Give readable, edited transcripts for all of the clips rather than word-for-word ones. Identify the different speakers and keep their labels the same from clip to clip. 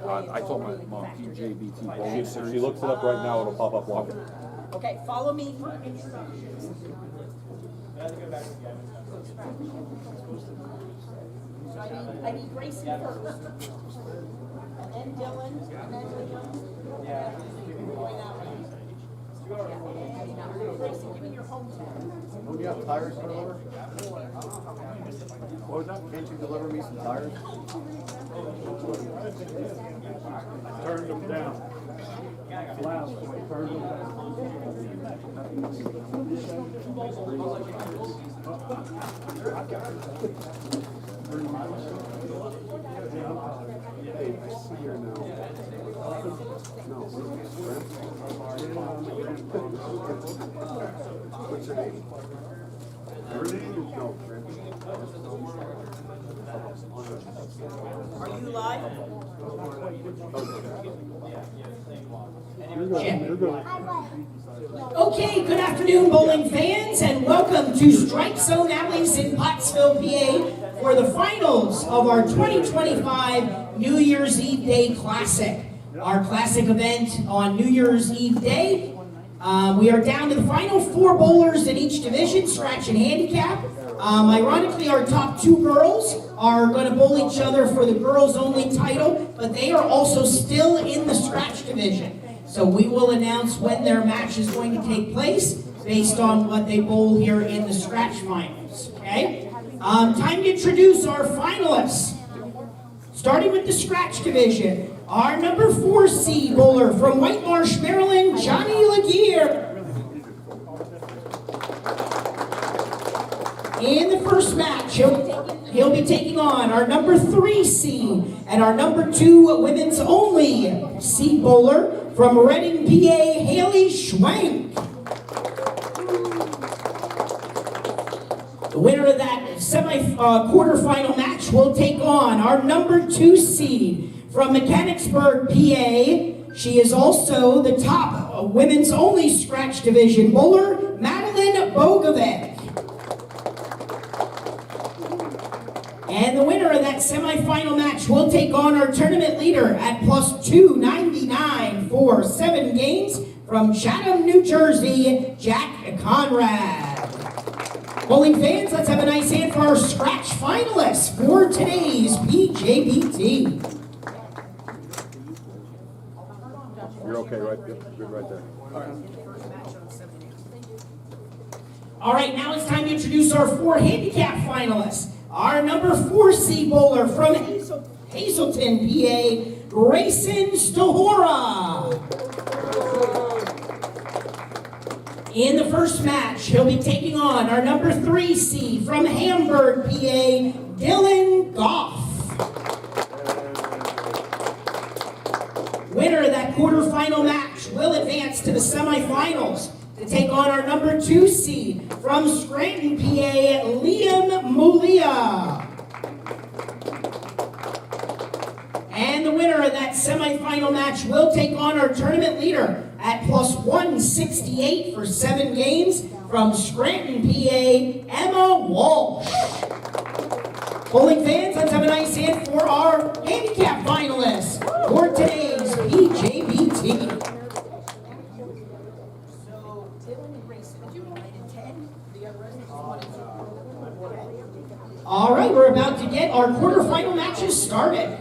Speaker 1: I told my mom, PJBT bowling
Speaker 2: If
Speaker 1: series.
Speaker 2: she looks it up right now, it'll pop up live.
Speaker 3: Okay, follow me for instructions. I need Grayson first. And then Dylan, and then Liam. Yeah. Grayson, give me your hometown.
Speaker 4: Don't you have tires to deliver?
Speaker 1: What was that?
Speaker 4: Can't you deliver me some tires?
Speaker 1: Turned them down. Last one, turned them down. Hey, I see her now. No, what's her name? Her name? No,
Speaker 3: Are you live?
Speaker 1: You're good.
Speaker 3: Okay, good afternoon, bowling fans, and welcome to Strike Zone Alleys in Pottsville, PA, for the finals of our 2025 New Year's Eve Day Classic. Our classic event on New Year's Eve Day. We are down to the final 4 bowlers in each division, scratch and handicap. Ironically, our top 2 girls are going to bowl each other for the girls-only title, but they are also still in the scratch division. So we will announce when their match is going to take place based on what they bowl here in the scratch finals. Okay? Time to introduce our finalists. Starting with the scratch division, our number 4 seed bowler from White Marsh, Maryland, Johnny Laguerre. In the first match, he'll be taking on our number 3 seed and our number 2 women's only seed bowler from Reading, PA, Haley Schwank. The winner of that quarterfinal match will take on our number 2 seed from Mechanicsburg, PA. She is also the top women's only scratch division bowler, Madeline Bogovic. And the winner of that semifinal match will take on our tournament leader at plus 299 for 7 games from Chatham, New Jersey, Jack Conrad. Bowling fans, let's have a nice hand for our scratch finalists for today's PJBT.
Speaker 2: You're okay, right? Yep, good right there.
Speaker 3: All right, now it's time to introduce our 4 handicap finalists. Our number 4 seed bowler from Hazelton, PA, Grayson Stahora. In the first match, he'll be taking on our number 3 seed from Hamburg, PA, Dylan Goff. Winner of that quarterfinal match will advance to the semifinals to take on our number 2 seed from Scranton, PA, Liam Mulia. And the winner of that semifinal match will take on our tournament leader at plus 168 for 7 games from Scranton, PA, Emma Walsh. Bowling fans, let's have a nice hand for our handicap finalists for today's PJBT. All right, we're about to get our quarterfinal matches started.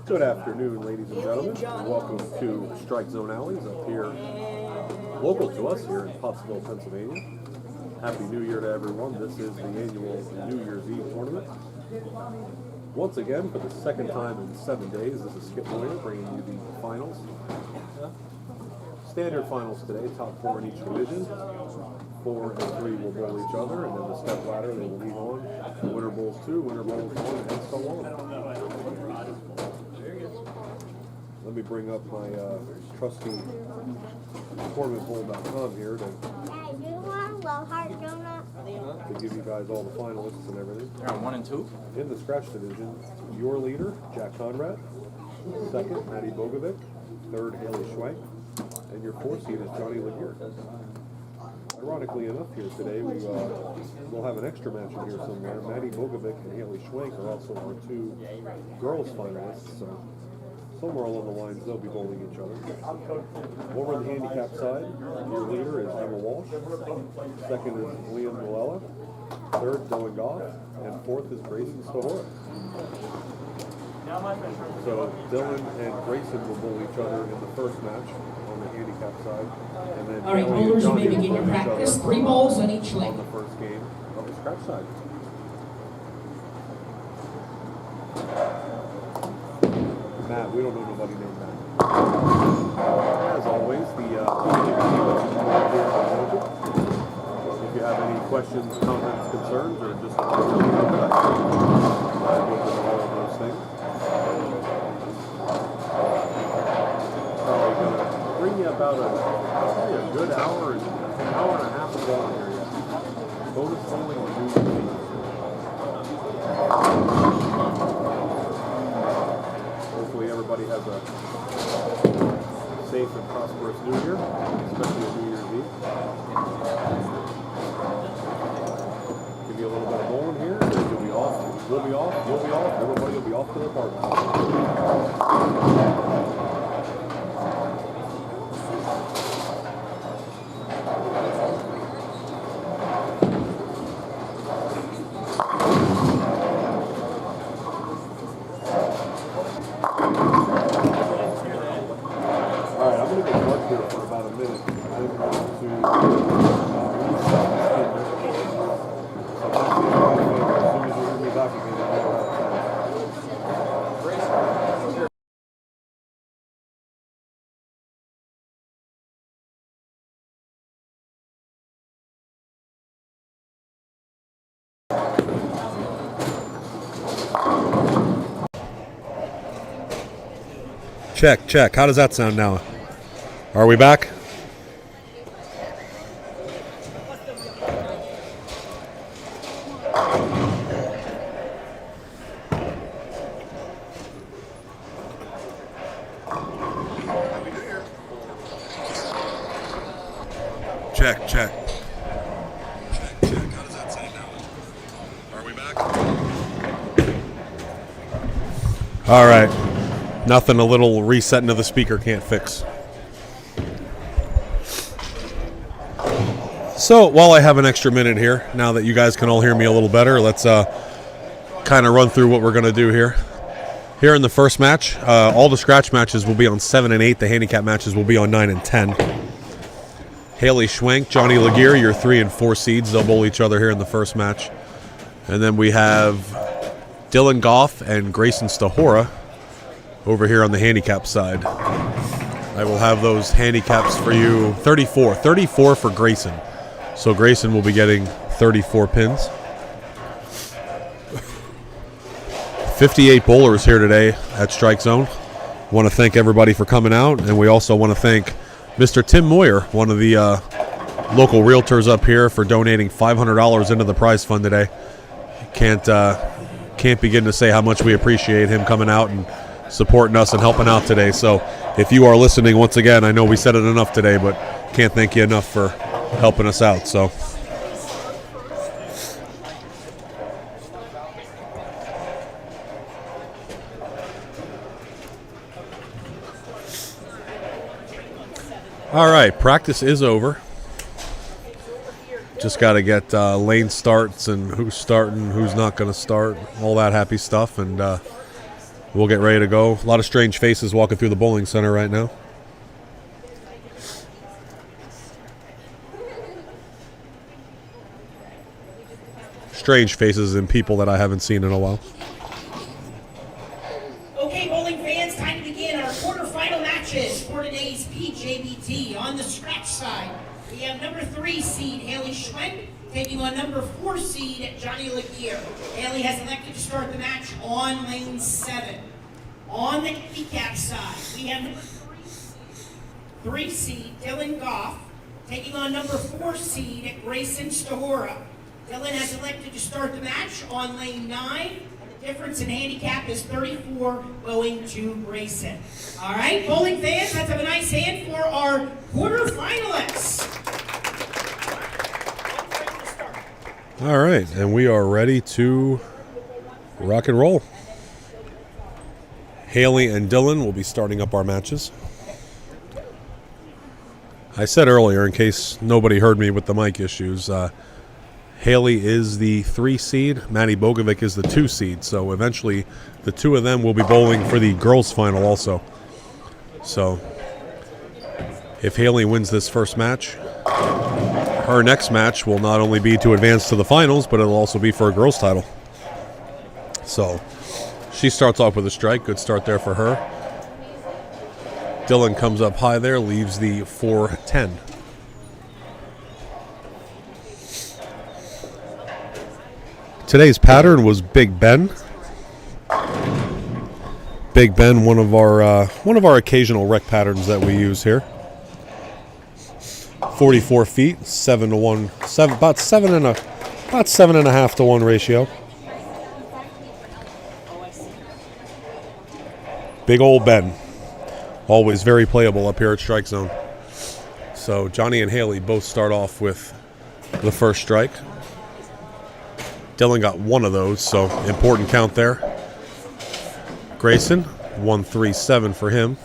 Speaker 2: Good afternoon, ladies and gentlemen. Welcome to Strike Zone Alleys up here, local to us here in Pottsville, Pennsylvania. Happy New Year to everyone. This is the annual New Year's Eve tournament. Once again, for the second time in 7 days, this is Skip Moyer bringing you the finals. Standard finals today, top 4 in each division. 4 and 3 will bowl each other, and then the step ladder they will leave on. The winner bowls 2, winner bowls 1, and so on. Let me bring up my trusty tournamentbowl.com here to give you guys all the finalists and everything.
Speaker 1: You're on 1 and 2?
Speaker 2: In the scratch division, your leader, Jack Conrad. Second, Maddie Bogovic. Third, Haley Schwank. And your 4th seed is Johnny Laguerre. Ironically enough, here today, we'll have an extra match in here somewhere. Maddie Bogovic and Haley Schwenk are also our two girls finalists, so somewhere along the lines they'll be bowling each other. Over on the handicap side, your leader is Emma Walsh. Second is Liam Malella. Third, Dylan Goff. And fourth is Grayson Stohora. So Dylan and Grayson will bowl each other in the first match on the handicap side. And then
Speaker 3: All right,
Speaker 2: Kelly and
Speaker 3: bowlers, you
Speaker 2: Johnny
Speaker 3: may
Speaker 2: will
Speaker 3: begin your
Speaker 2: bowl each
Speaker 3: practice.
Speaker 2: other
Speaker 3: 3 balls on each leg.
Speaker 2: on the first game of the scratch side. Matt, we don't know nobody named Matt. As always, the if you have any questions, comments, concerns, or just want to open all of those things. Probably going to bring you about probably a good hour and a half of bowling here yet. Bonus bowling on New Year's Eve. Hopefully everybody has a safe and prosperous New Year, especially a New Year's Eve. Give you a little bit of bowling here, and then you'll be off. We'll be off. You'll be off. Everybody will be off to their party.
Speaker 5: Check, check. How does that sound now? Are we back? Check, check. Check, check. How does that sound now? Are we back? All right. Nothing a little resetting of the speaker can't fix. So while I have an extra minute here, now that you guys can all hear me a little better, let's kind of run through what we're going to do here. Here in the first match, all the scratch matches will be on 7 and 8. The handicap matches will be on 9 and 10. Haley Schwenk, Johnny Laguerre, your 3 and 4 seeds. They'll bowl each other here in the first match. And then we have Dylan Goff and Grayson Stohora over here on the handicap side. I will have those handicaps for you. 34 for Grayson. So Grayson will be getting 34 pins. 58 bowlers here today at Strike Zone. Want to thank everybody for coming out, and we also want to thank Mr. Tim Moyer, one of the local realtors up here, for donating $500 into the prize fund today. Can't begin to say how much we appreciate him coming out and supporting us and helping out today. So if you are listening, once again, I know we said it enough today, but can't thank you enough for helping us out. So all right, practice is over. Just got to get lane starts and who's starting, who's not going to start, all that happy stuff, and we'll get ready to go. A lot of strange faces walking through the bowling center right now. Strange faces and people that I haven't seen in a while.
Speaker 3: Okay, bowling fans, time to begin our quarterfinal matches for today's PJBT. On the scratch side, we have number 3 seed Haley Schwenk taking on number 4 seed Johnny Laguerre. Haley has elected to start the match on lane 7. On the handicap side, we have number 3 seed Dylan Goff taking on number 4 seed Grayson Stohora. Dylan has elected to start the match on lane 9. And the difference in handicap is 34 going to Grayson. All right, bowling fans, let's have a nice hand for our quarterfinalists.
Speaker 5: All right, and we are ready to rock and roll. Haley and Dylan will be starting up our matches. I said earlier, in case nobody heard me with the mic issues, Haley is the 3 seed, Maddie Bogovic is the 2 seed, so eventually the two of them will be bowling for the girls' final also. So if Haley wins this first match, her next match will not only be to advance to the finals, but it'll also be for a girls' title. So she starts off with a strike. Good start there for her. Dylan comes up high there, leaves the 4-10. Today's pattern was Big Ben. Big Ben, one of our occasional rec patterns that we use here. 44 feet, 7 to 1, about 7.5 to 1 ratio. Big old Ben, always very playable up here at Strike Zone. So Johnny and Haley both start off with the first strike. Dylan got one of those, so important count there. Grayson, 1-3-7 for him.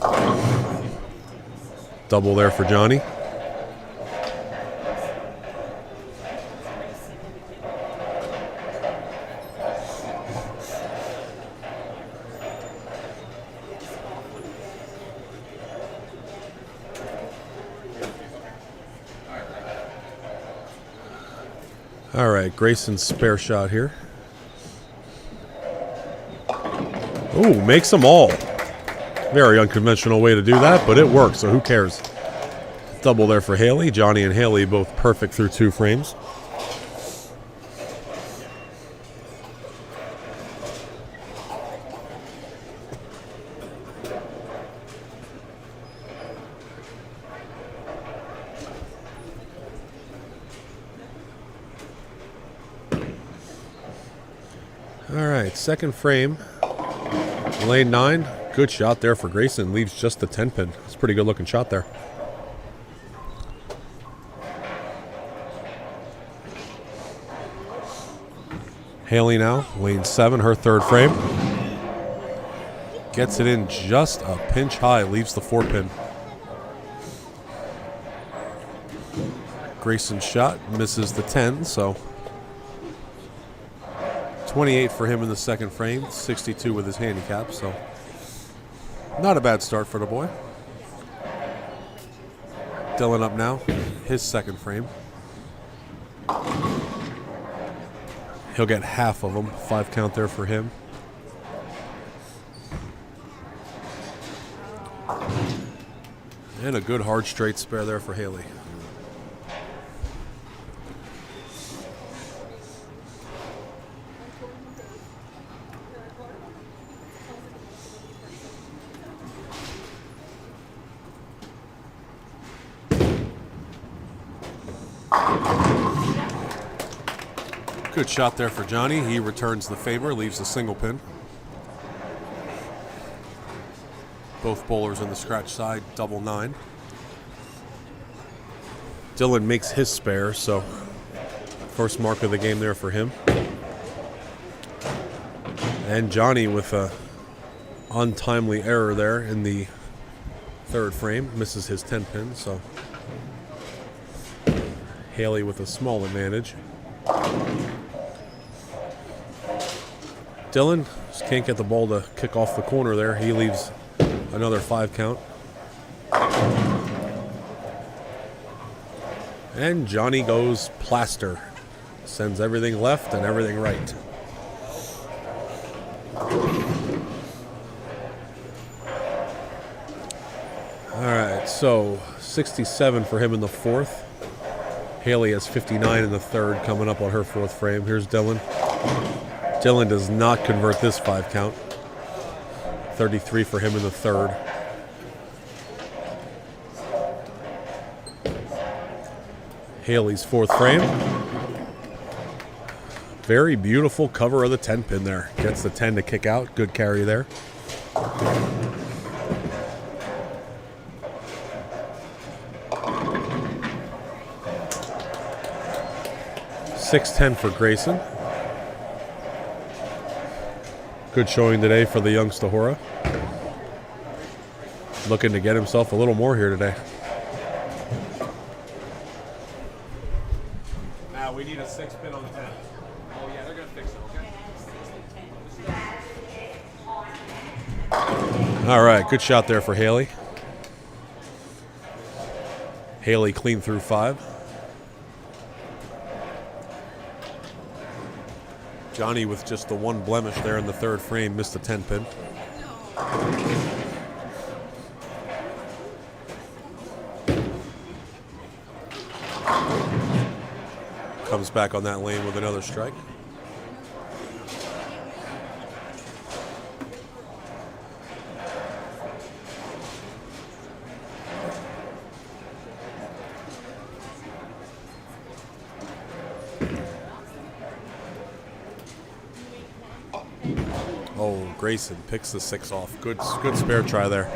Speaker 5: Double there for Johnny. All right, Grayson's spare shot here. Ooh, makes them all. Very unconventional way to do that, but it works, so who cares? Double there for Haley. Johnny and Haley both perfect through 2 frames. All right, second frame, lane 9. Good shot there for Grayson. Leaves just the 10 pin. It's a pretty good looking shot there. Haley now, lane 7, her third frame. Gets it in just a pinch high, leaves the 4 pin. Grayson's shot misses the 10, so 28 for him in the second frame, 62 with his handicap, so not a bad start for the boy. Dylan up now, his second frame. He'll get half of them, 5 count there for him. And a good hard straight spare there for Haley. Good shot there for Johnny. He returns the favor, leaves the single pin. Both bowlers on the scratch side, double 9. Dylan makes his spare, so first mark of the game there for him. And Johnny with a untimely error there in the third frame, misses his 10 pin, so Haley with a small advantage. Dylan just can't get the ball to kick off the corner there. He leaves another 5 count. And Johnny goes plaster. Sends everything left and everything right. All right, so 67 for him in the fourth. Haley has 59 in the third, coming up on her fourth frame. Here's Dylan. Dylan does not convert this 5 count. 33 for him in the third. Haley's fourth frame. Very beautiful cover of the 10 pin there. Gets the 10 to kick out. Good carry there. 6-10 for Grayson. Good showing today for the young Stahora. Looking to get himself a little more here today. Now we need a 6-pin on 10. Oh yeah, they're gonna fix it, okay? All right, good shot there for Haley. Haley clean through 5. Johnny with just the one blemish there in the 3rd frame, missed the 10-pin. Comes back on that lane with another strike. Oh, Grayson picks the 6 off. Good spare try there.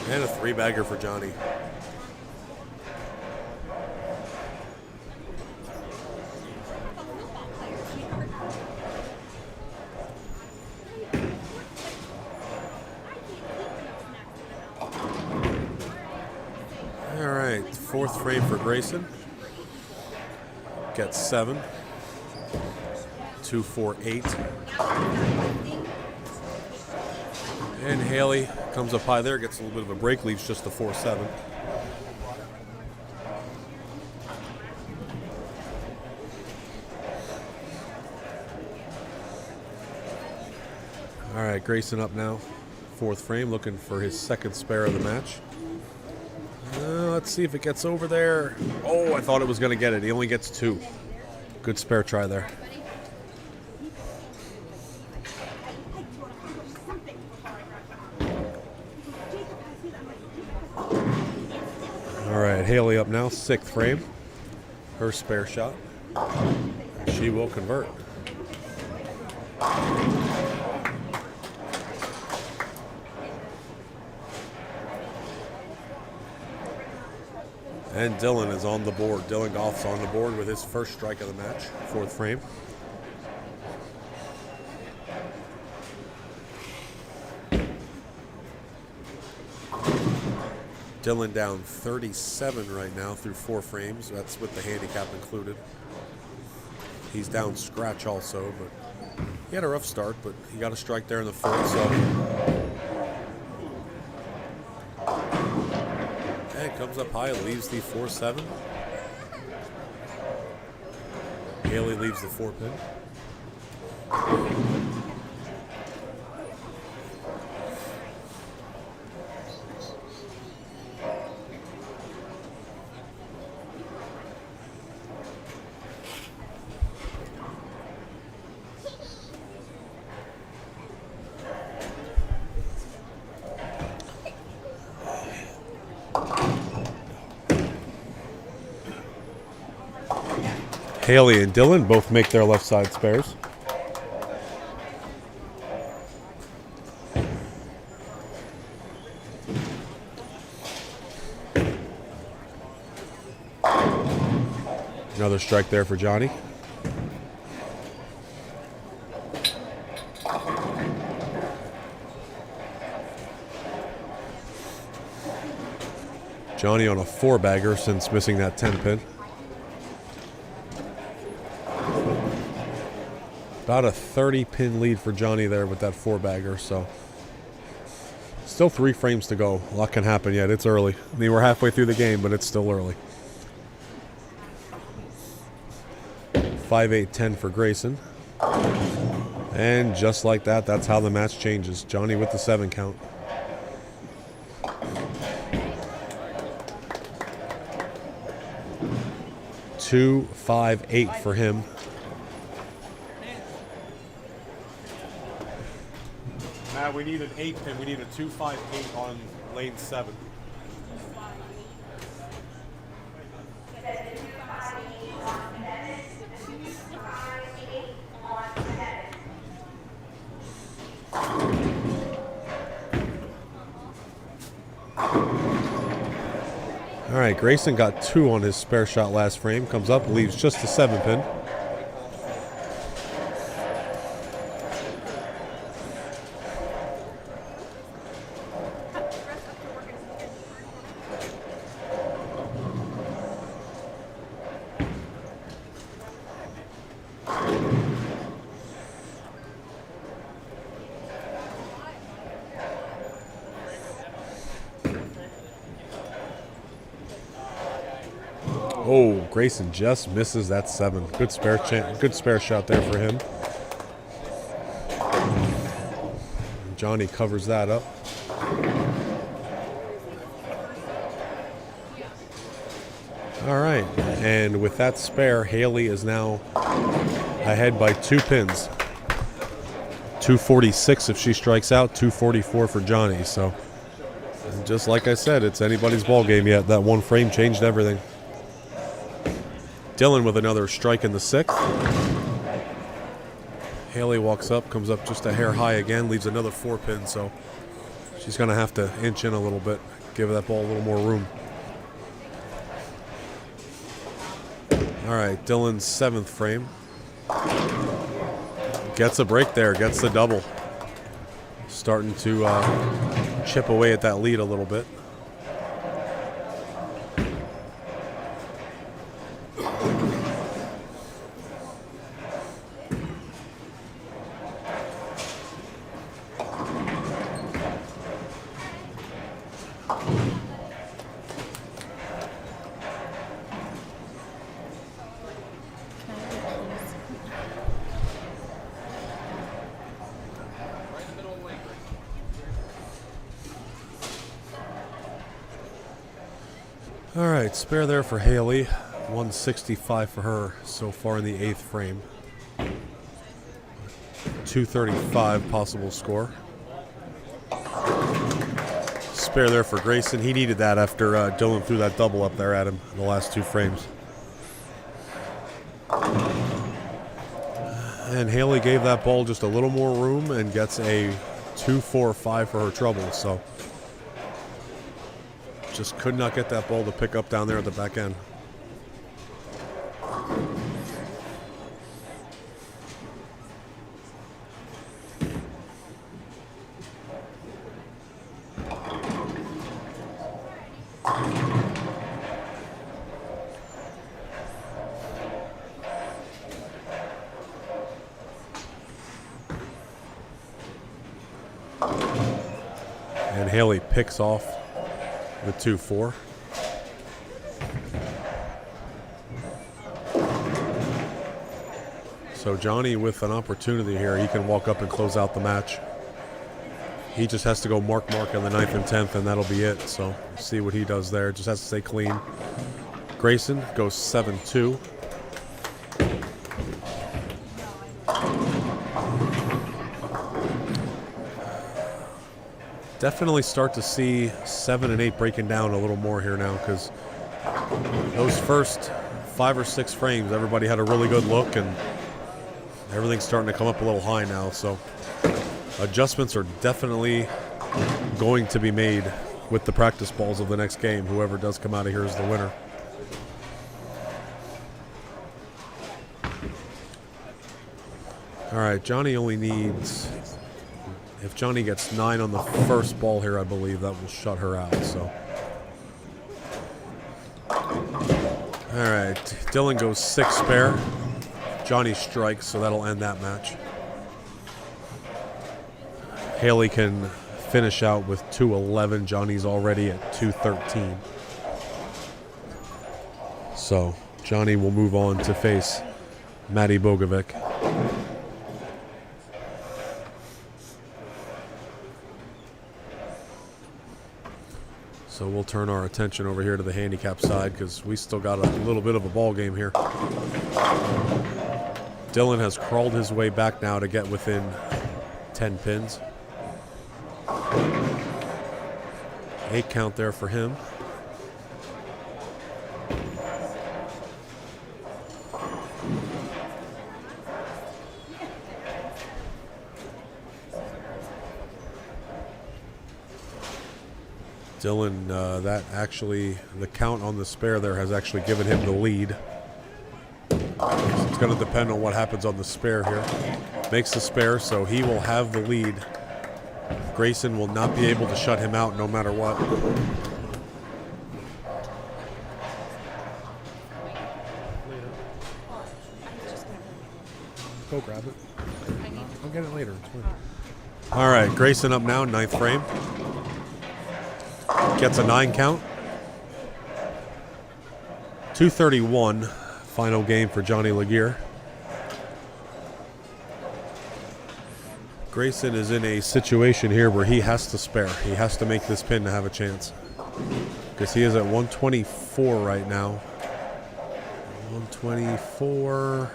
Speaker 5: And a 3-bagger for Johnny. All right, 4th frame for Grayson. Gets 7. 2, 4, 8. And Haley comes up high there, gets a little bit of a break, leaves just the 4-7. All right, Grayson up now. 4th frame, looking for his 2nd spare of the match. Let's see if it gets over there. Oh, I thought it was going to get it. He only gets 2. Good spare try there. All right, Haley up now, 6th frame. Her spare shot. She will convert. And Dylan is on the board. Dylan Goff's on the board with his 1st strike of the match, 4th frame. Dylan down 37 right now through 4 frames. That's with the handicap included. He's down scratch also, but he had a rough start, but he got a strike there in the 4th, so. And comes up high, leaves the 4-7. Haley leaves the 4-pin. Haley and Dylan both make their left side spares. Another strike there for Johnny. Johnny on a 4-bagger since missing that 10-pin. About a 30-pin lead for Johnny there with that 4-bagger, so still 3 frames to go. A lot can happen yet. It's early. I mean, we're halfway through the game, but it's still early. 5-8-10 for Grayson. And just like that, that's how the match changes. Johnny with the 7 count. Two, 5, 8 for him. Matt, we need an 8-pin. We need a 2-5-8 on lane 7. right, Grayson got 2 on his spare shot last frame. Comes up, leaves just a 7-pin. Oh, Grayson just misses that 7. Good spare shot there for him. Johnny covers that up. All right, and with that spare, Haley is now ahead by 2 pins. 246 if she strikes out, 244 for Johnny. So, just like I said, it's anybody's ball game yet. That 1 frame changed everything. Dylan with another strike in the 6th. Haley walks up, comes up just a hair high again, leaves another 4 pin, so she's going to have to inch in a little bit, give that ball a little more room. All right, Dylan's 7th frame. Gets a break there, gets the double. Starting to chip away at that lead a little bit. All right, spare there for Haley. 165 for her so far in the 8th frame. 235 possible score. Spare there for Grayson. He needed that after Dylan threw that double up there at him in the last 2 frames. And Haley gave that ball just a little more room and gets a 2-4-5 for her trouble. So just could not get that ball to pick up down there at the back end. And Haley picks off the 2-4. So Johnny with an opportunity here. He can walk up and close out the match. He just has to go mark in the 9th and 10th, and that'll be it. So we'll see what he does there. Just has to stay clean. Grayson goes 7-2. Definitely start to see 7 and 8 breaking down a little more here now, because those first 5 or 6 frames, everybody had a really good look, and everything's starting to come up a little high now. So adjustments are definitely going to be made with the practice balls of the next game. Whoever does come out of here is the winner. All right, Johnny only needs... If Johnny gets 9 on the first ball here, I believe that will shut her out. So, all right, Dylan goes 6 spare. Johnny strikes, so that'll end that match. Haley can finish out with 211. Johnny's already at 213. So Johnny will move on to face Maddie Bogovic. So we'll turn our attention over here to the handicap side, because we still got a little bit of a ball game here. Dylan has crawled his way back now to get within 10 pins. 8 count there for him. Dylan, that actually, the count on the spare there has actually given him the lead. It's going to depend on what happens on the spare here. Makes the spare, so he will have the lead. Grayson will not be able to shut him out no matter what. Go grab it. I'll get it later. It's fine. All right, Grayson up now, 9th frame. Gets a 9 count. 2:31, final game for Johnny Laguerre. Grayson is in a situation here where he has to spare. He has to make this pin to have a chance. Because he is at 124 right now. 124.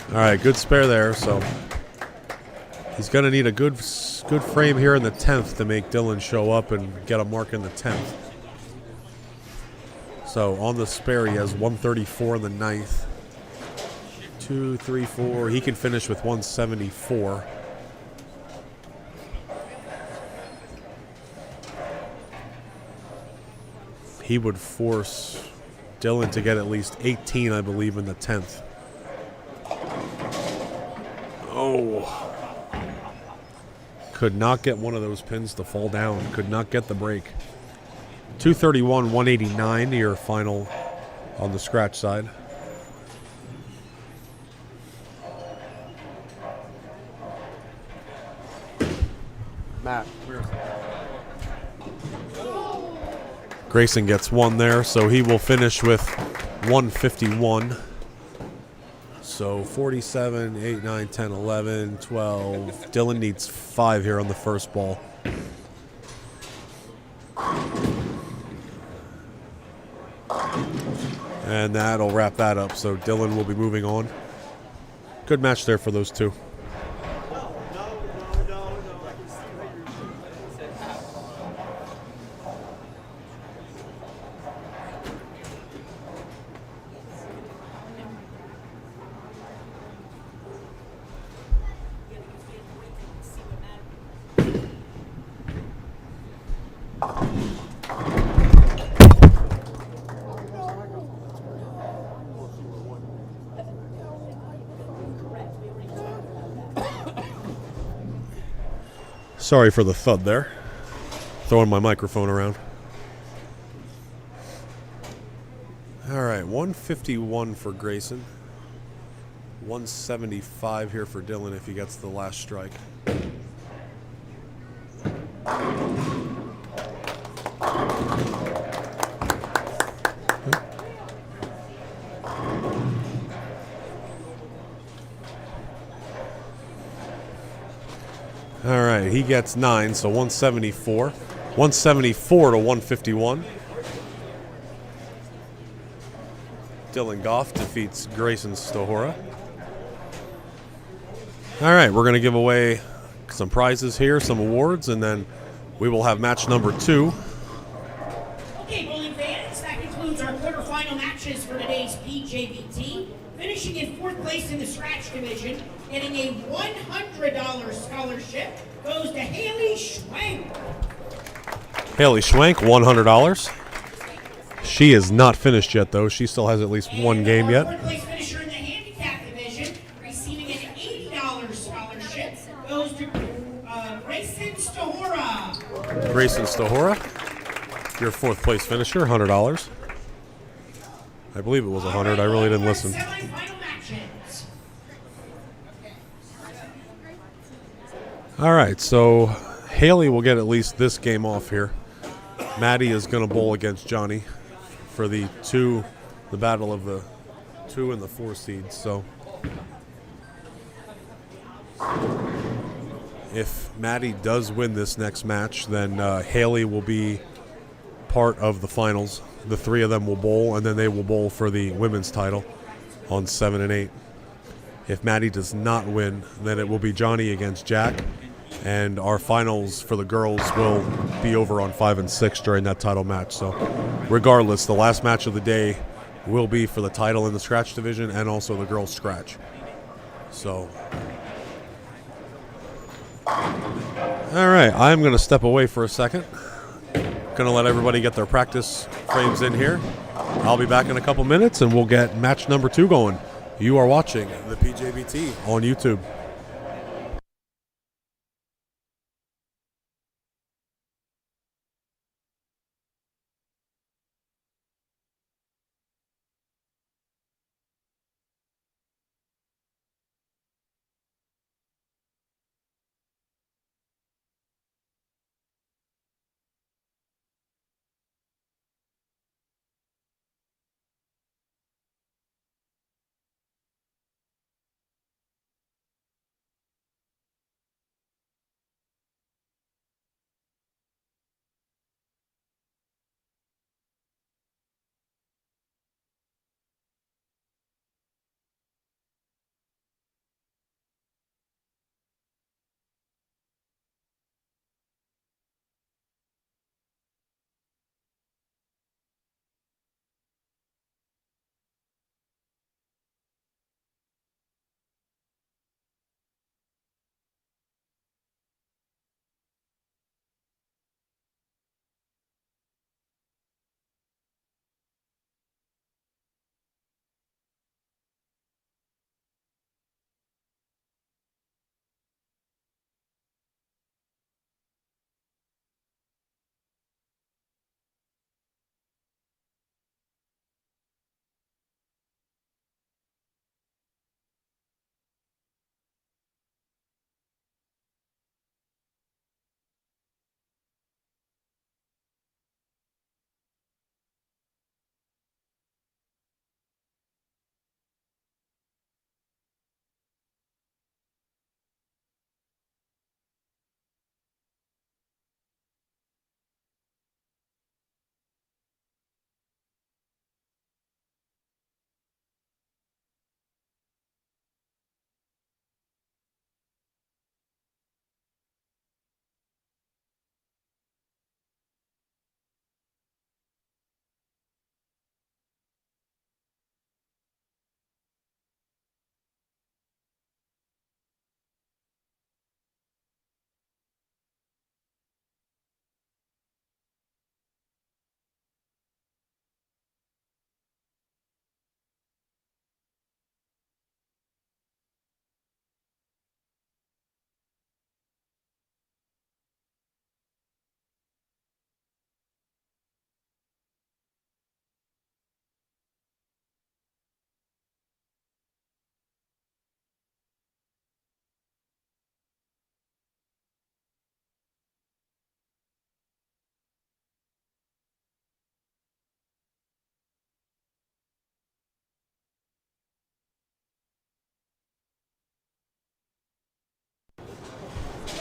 Speaker 5: All right, good spare there, so he's going to need a good frame here in the 10th to make Dylan show up and get a mark in the 10th. So on the spare, he has 134 in the 9th. 2, 3, 4. He can finish with 174. He would force Dylan to get at least 18, I believe, in the 10th. Oh. Could not get one of those pins to fall down. Could not get the break. 231, 189, your final on the scratch side.
Speaker 2: Matt, where's
Speaker 5: Grayson gets 1 there, so he will finish with 151. So 47, 8, 9, 10, 11, 12. Dylan needs 5 here on the first ball. And that'll wrap that up. So Dylan will be moving on. Good match there for those two. Sorry for the thud there. Throwing my microphone around. All right, 151 for Grayson. 175 here for Dylan if he gets the last strike. All right, he gets 9, so 174. 174 to 151. Dylan Goff defeats Grayson Stohora. All right, we're going to give away some prizes here, some awards, and then we will have match number 2.
Speaker 3: Okay, bowling fans, that concludes our quarterfinal matches for today's PJBT. Finishing in 4th place in the scratch division, getting a $100 scholarship, goes to Haley Schwank.
Speaker 5: Haley Schwank, $100. She is not finished yet, though. She still has at least one game yet.
Speaker 3: 4th place finisher in the handicap division, receiving an $80 scholarship, goes to Grayson Stohora.
Speaker 5: Grayson Stohora, your 4th place finisher, $100. I believe it was 100. I really didn't listen.
Speaker 3: Semifinal matches.
Speaker 5: All right, so Haley will get at least this game off here. Maddie is going to bowl against Johnny for the battle of the 2 and the 4 seeds. So if Maddie does win this next match, then Haley will be part of the finals. The 3 of them will bowl, and then they will bowl for the women's title on 7 and 8. If Maddie does not win, then it will be Johnny against Jack, and our finals for the girls will be over on 5 and 6 during that title match. So regardless, the last match of the day will be for the title in the scratch division and also the girls scratch. So, all right, I'm going to step away for a second. Going to let everybody get their practice frames in here. I'll be back in a couple minutes, and we'll get match number 2 going. You are watching the PJBT on YouTube.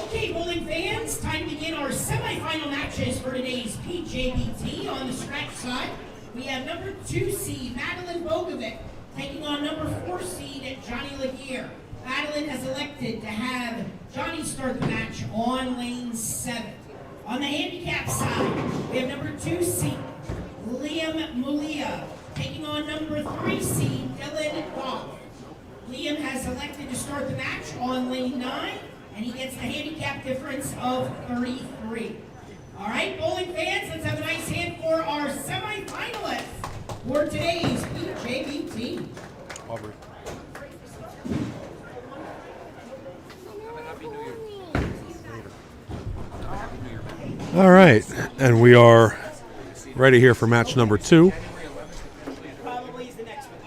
Speaker 3: Okay, bowling fans, time to begin our semifinal matches for today's PJBT. On the scratch side, we have number 2 seed Madeline Bogovic taking on number 4 seed Johnny Laguerre. Madeline has elected to have Johnny start the match on lane 7. On the handicap side, we have number 2 seed Liam Mulia taking on number 3 seed Dylan Goff. Liam has elected to start the match on lane 9, and he gets the handicap difference of 33. All right, bowling fans, let's have a nice hand for our semifinalists for today's PJBT.
Speaker 5: Aubrey. All right, and we are ready here for match number 2.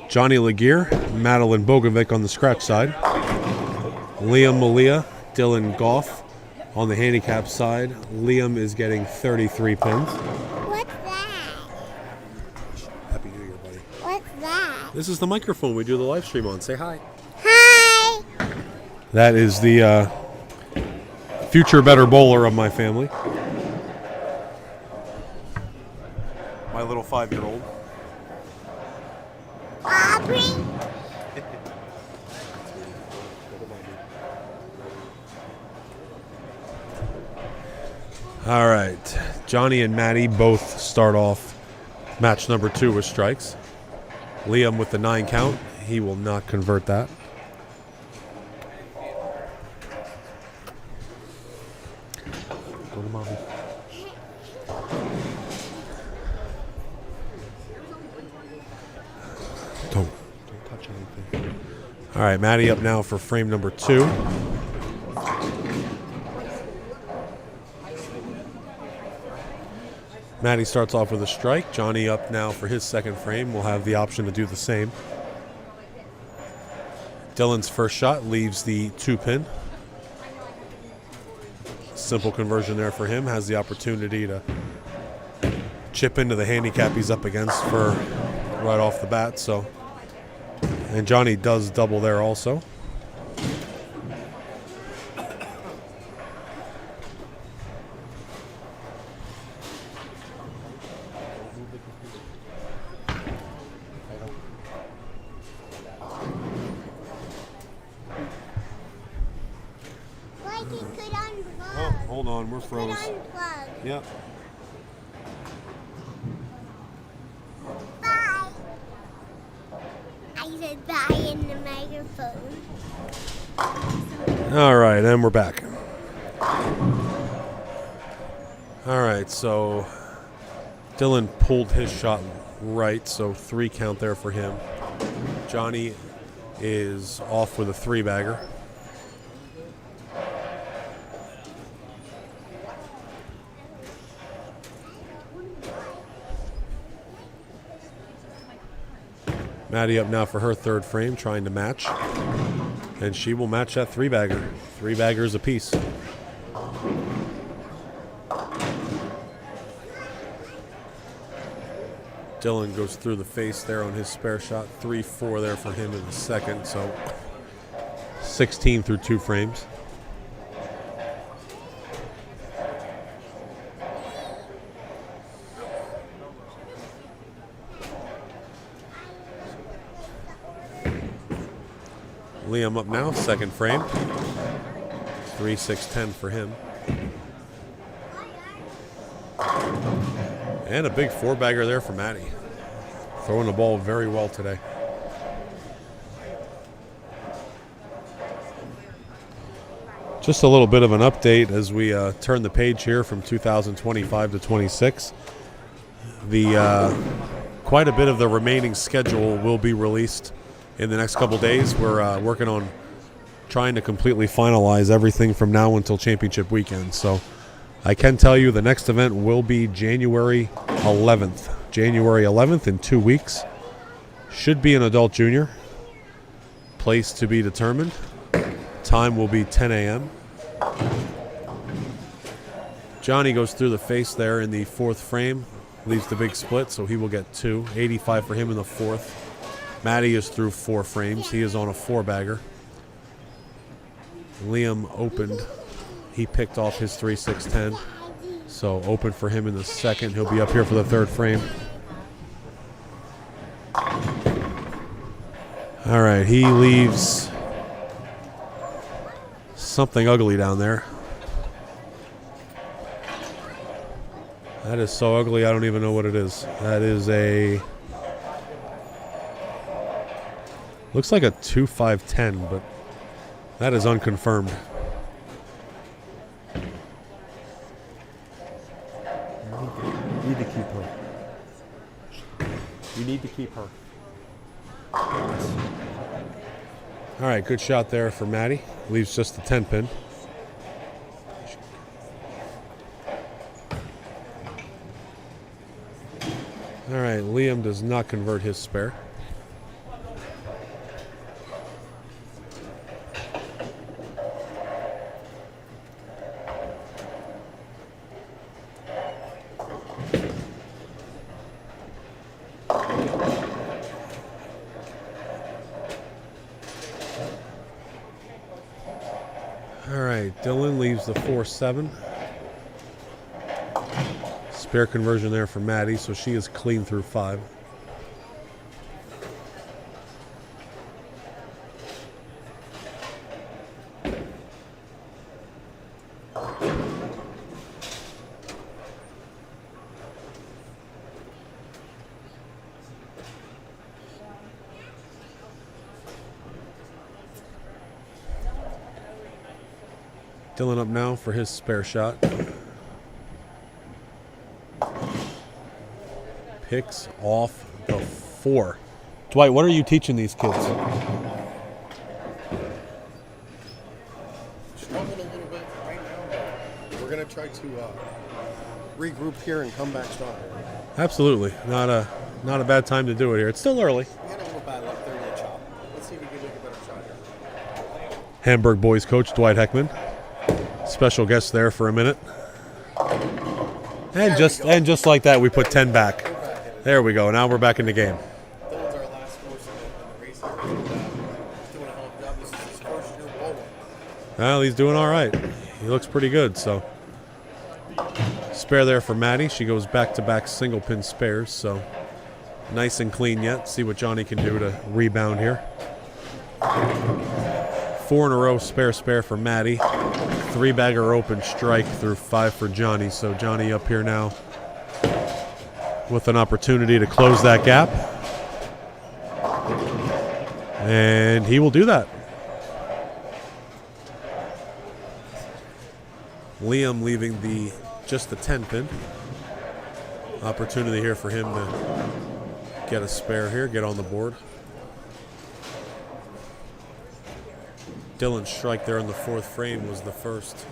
Speaker 5: Johnny Laguerre, Madeline Bogovic on the scratch side. Liam Malia, Dylan Goff on the handicap side. Liam is getting 33 pins.
Speaker 6: What's that?
Speaker 5: Happy New Year, buddy.
Speaker 6: What's that?
Speaker 5: This is the microphone we do the live stream on. Say hi.
Speaker 6: Hi!
Speaker 5: That is the future better bowler of my family. My little 5-year-old.
Speaker 6: Aubrey?
Speaker 5: All right, Johnny and Maddie both start off match number 2 with strikes. Liam with the 9 count. He will not convert that. Go to mommy. Don't touch anything. All right, Maddie up now for frame number 2. Maddie starts off with a strike. Johnny up now for his second frame. Will have the option to do the same. Dylan's first shot leaves the 2-pin. Simple conversion there for him. Has the opportunity to chip into the handicap he's up against for right off the bat. So, and Johnny does double there also.
Speaker 6: Like it could unplug.
Speaker 5: Oh, hold on, we're froze.
Speaker 6: Could unplug.
Speaker 5: Yep.
Speaker 6: Bye. I said bye in the microphone.
Speaker 5: All right, and we're back. All right, so Dylan pulled his shot right, so 3 count there for him. Johnny is off with a 3-bagger. Maddie up now for her third frame, trying to match. And she will match that 3-bagger. 3 baggers apiece. Dylan goes through the face there on his spare shot. 3-4 there for him in the second. So 16 through 2 frames. Liam up now, second frame. 3-6-10 for him. And a big 4-bagger there for Maddie. Throwing the ball very well today. Just a little bit of an update as we turn the page here from 2025 to 26. Quite a bit of the remaining schedule will be released in the next couple days. We're working on trying to completely finalize everything from now until championship weekend. So I can tell you the next event will be January 11th. January 11th in 2 weeks. Should be an adult junior. Place to be determined. Time will be 10 a.m. Johnny goes through the face there in the 4th frame. Leaves the big split, so he will get 2. 85 for him in the 4th. Maddie is through 4 frames. He is on a 4-bagger. Liam opened. He picked off his 3-6-10. So open for him in the second. He'll be up here for the 3rd frame. All right, he leaves something ugly down there. That is so ugly, I don't even know what it is. That is a... looks like a 2-5-10, but that is unconfirmed.
Speaker 2: You need to keep her. You need to keep her.
Speaker 5: All right, good shot there for Maddie. Leaves just the 10-pin. All right, Liam does not convert his spare. All right, Dylan leaves the 4-7. Spare conversion there for Maddie, so she is clean through 5. Dylan up now for his spare shot. picks off the 4. Dwight, what are you teaching these kids?
Speaker 7: Struggling a little bit right now, but we're going to try to regroup here and come back stronger.
Speaker 5: Absolutely. Not a bad time to do it here. It's still early.
Speaker 7: We had a little bad luck there with the chop. Let's see if we can make a better shot here.
Speaker 5: Hamburg boys coach Dwight Heckman. Special guest there for a minute. And just like that, we put 10 back. There we go. Now we're back in the game.
Speaker 7: Dylan's our last horse in the race here. And, he's doing a hell of a job. This is his first year bowling.
Speaker 5: Well, he's doing all right. He looks pretty good. So spare there for Maddie. She goes back-to-back single pin spares. So nice and clean yet. See what Johnny can do to rebound here. 4 in a row spare for Maddie. 3-bagger open strike through 5 for Johnny. So Johnny up here now with an opportunity to close that gap. And he will do that. Liam leaving just the 10 pin. Opportunity here for him to get a spare here, get on the board. Dylan's strike there in the 4th frame was the first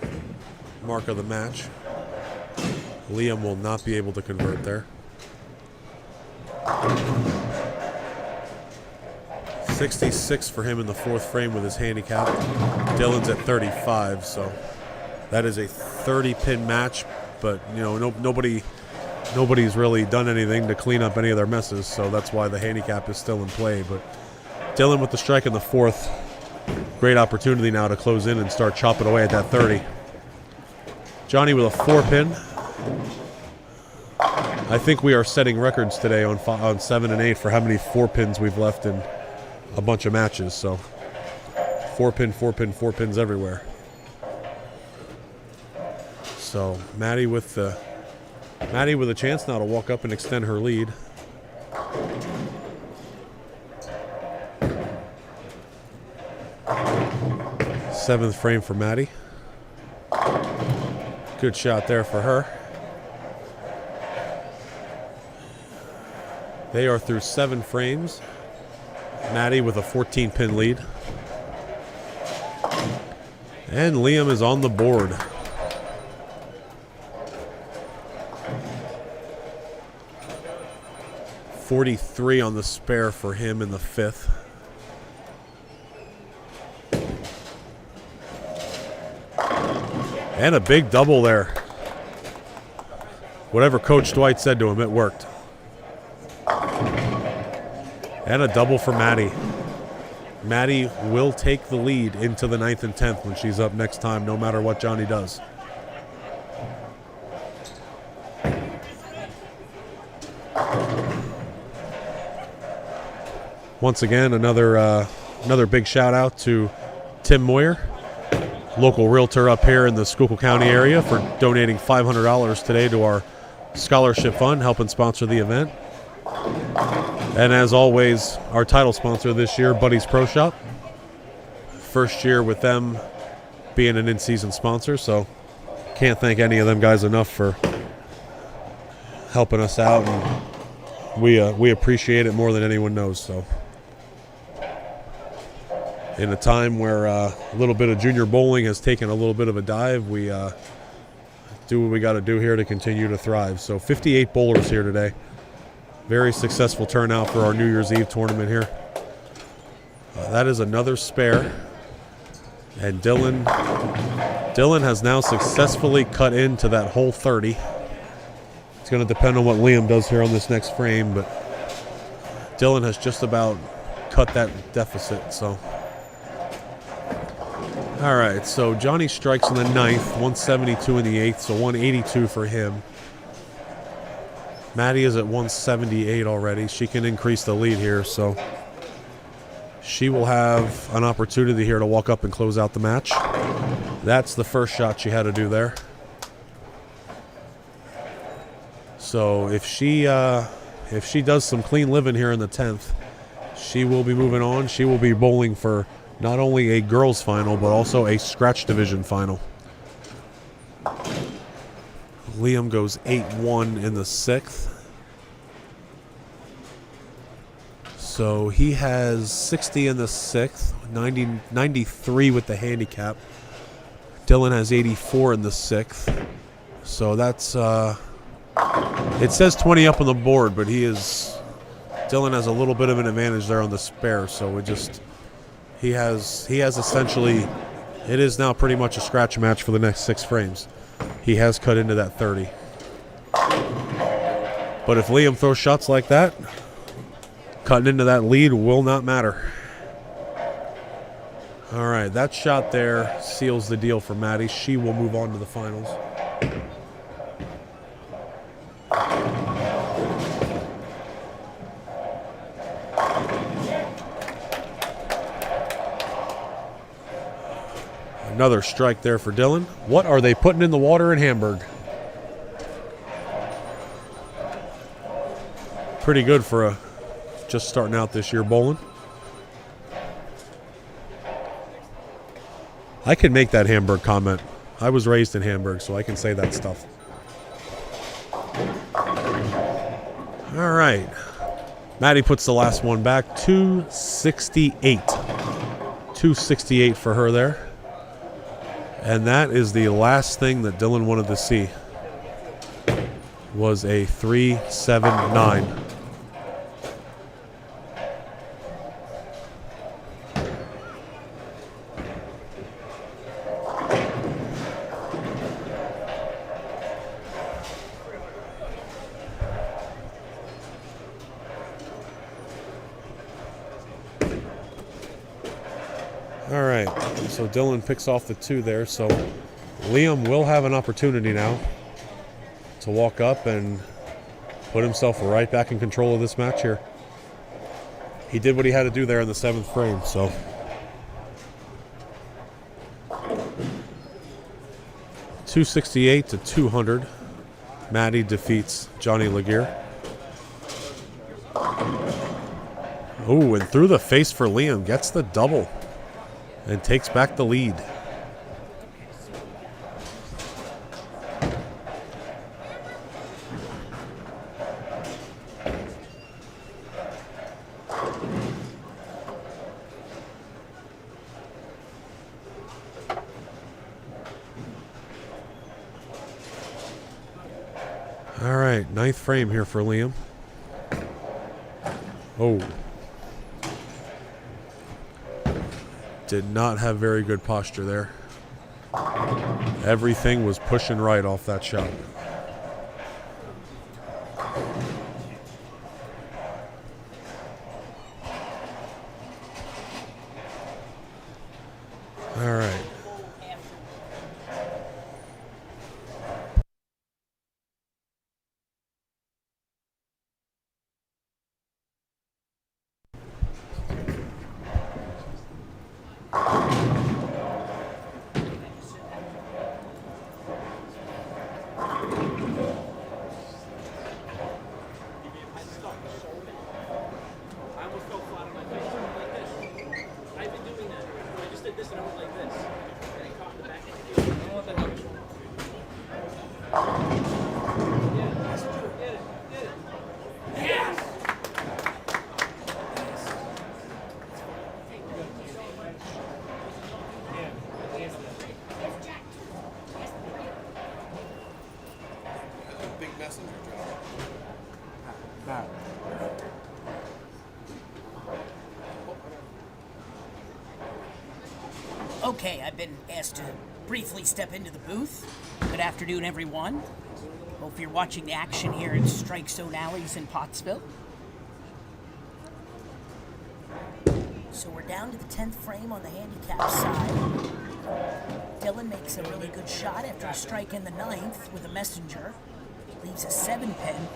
Speaker 5: mark of the match. Liam will not be able to convert there. 66 for him in the 4th frame with his handicap. Dylan's at 35, so that is a 30-pin match, but you know nobody's really done anything to clean up any of their messes, so that's why the handicap is still in play. But Dylan with the strike in the 4th. Great opportunity now to close in and start chopping away at that 30. Johnny with a 4-pin. I think we are setting records today on 7 and 8 for how many 4-pins we've left in a bunch of matches. So 4-pin, 4-pin, 4-pins everywhere. So Maddie with a chance now to walk up and extend her lead. Seventh frame for Maddie. Good shot there for her. They are through 7 frames. Maddie with a 14-pin lead. And Liam is on the board. .43 on the spare for him in the 5th. And a big double there. Whatever Coach Dwight said to him, it worked. And a double for Maddie. Maddie will take the lead into the 9th and 10th when she's up next time, no matter what Johnny does. Once again, another big shout out to Tim Moyer, local realtor up here in the Schuylkill County area, for donating $500 today to our scholarship fund, helping sponsor the event. And as always, our title sponsor this year, Buddy's Pro Shop. First year with them being an in-season sponsor, so can't thank any of them guys enough for helping us out, and we appreciate it more than anyone knows. So in a time where a little bit of junior bowling has taken a little bit of a dive, we do what we got to do here to continue to thrive. So 58 bowlers here today. Very successful turnout for our New Year's Eve tournament here. That is another spare. And Dylan has now successfully cut into that whole 30. It's going to depend on what Liam does here on this next frame, but Dylan has just about cut that deficit. So, all right, so Johnny strikes in the 9th, 172 in the 8th, so 182 for him. Maddie is at 178 already. She can increase the lead here, so she will have an opportunity here to walk up and close out the match. That's the first shot she had to do there. So if she does some clean living here in the 10th, she will be moving on. She will be bowling for not only a girls final, but also a scratch division final. Liam goes 8-1 in the 6th. So he has 60 in the 6th, 93 with the handicap. Dylan has 84 in the 6th. So that's, it says 20 up on the board, but Dylan has a little bit of an advantage there on the spare. So he has essentially, it is now pretty much a scratch match for the next 6 frames. He has cut into that 30. But if Liam throws shots like that, cutting into that lead will not matter. All right, that shot there seals the deal for Maddie. She will move on to the finals. Another strike there for Dylan. What are they putting in the water in Hamburg? Pretty good for just starting out this year bowling. I can make that Hamburg comment. I was raised in Hamburg, so I can say that stuff. All right. Maddie puts the last one back. 268. 268 for her there. And that is the last thing that Dylan wanted to see. Was a 379. All right, so Dylan picks off the 2 there. So Liam will have an opportunity now to walk up and put himself right back in control of this match here. He did what he had to do there in the 7th frame, so. $268 to $200. Maddie defeats Johnny Laguerre. Oh, and through the face for Liam, gets the double and takes back the lead. All right, 9th frame here for Liam. Oh. Did not have very good posture there. Everything was pushing right off that shot. All right.
Speaker 3: Okay, I've been asked to briefly step into the booth. Good afternoon, everyone. Hope you're watching the action here at Strike Zone Alleys in Pottsville. So we're down to the 10th frame on the handicap side. Dylan makes a really good shot after a strike in the 9th with a messenger. Leaves a 7-pin.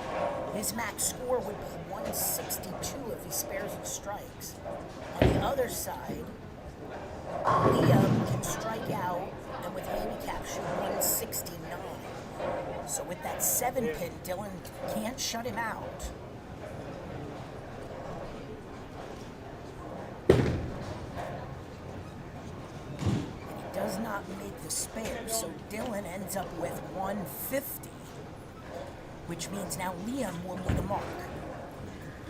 Speaker 3: His max score would be 162 if he spares and strikes. On the other side, Liam can strike out and with handicap shoot 169. So with that 7-pin, Dylan can't shut him out. He does not make the spare, so Dylan ends up with 150, which means now Liam will need a mark.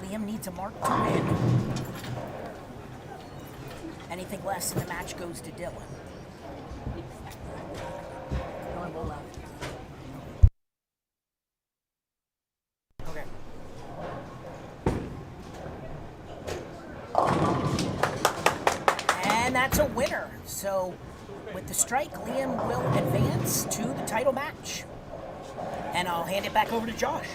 Speaker 8: Liam needs a mark to win. Anything less in the match goes to Dylan. Dylan will left. Okay. And that's a winner. So with the strike, Liam will advance to the title match. And I'll hand it back over to Josh.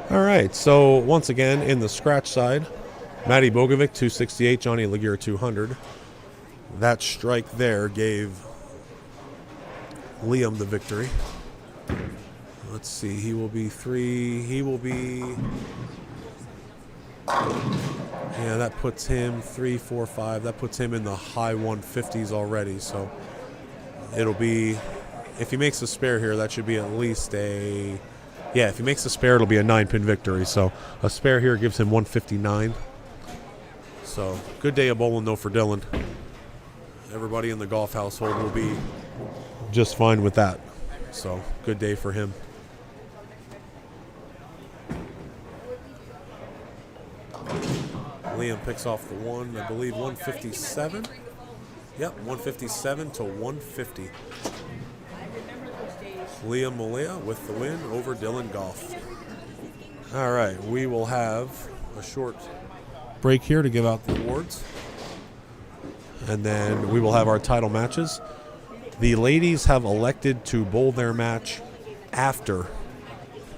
Speaker 5: All right, so once again, in the scratch side, Matty Bogovic, 268, Johnny Laguerre, 200. That strike there gave Liam the victory. Let's see, he will be yeah, that puts him 3, 4, 5. That puts him in the high 150s already, so it'll be, if he makes a spare here, that should be at least a, yeah, if he makes a spare, it'll be a 9-pin victory. So a spare here gives him 159. So good day of bowling, though, for Dylan. Everybody in the golf household will be just fine with that. So good day for him. Liam picks off the one, I believe 157. Yep, 157 to 150. Liam Malea with the win over Dylan Goff. All right, we will have a short break here to give out the awards. And then we will have our title matches. The ladies have elected to bowl their match after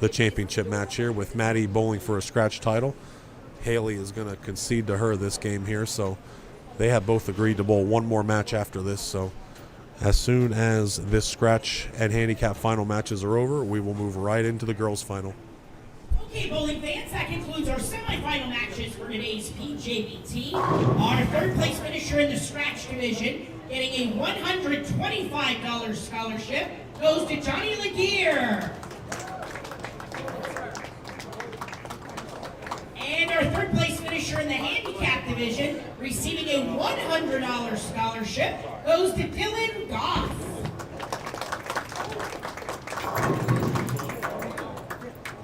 Speaker 5: the championship match here, with Maddie bowling for a scratch title. Haley is going to concede to her this game here, so they have both agreed to bowl one more match after this. So as soon as this scratch and handicap final matches are over, we will move right into the girls' final.
Speaker 3: Okay, bowling fans, that concludes our semifinal matches for today's PJBT. Our third place finisher in the scratch division, getting a $125 scholarship, goes to Johnny Laguerre. And our third place finisher in the handicap division, receiving a $100 scholarship, goes to Dylan Goff.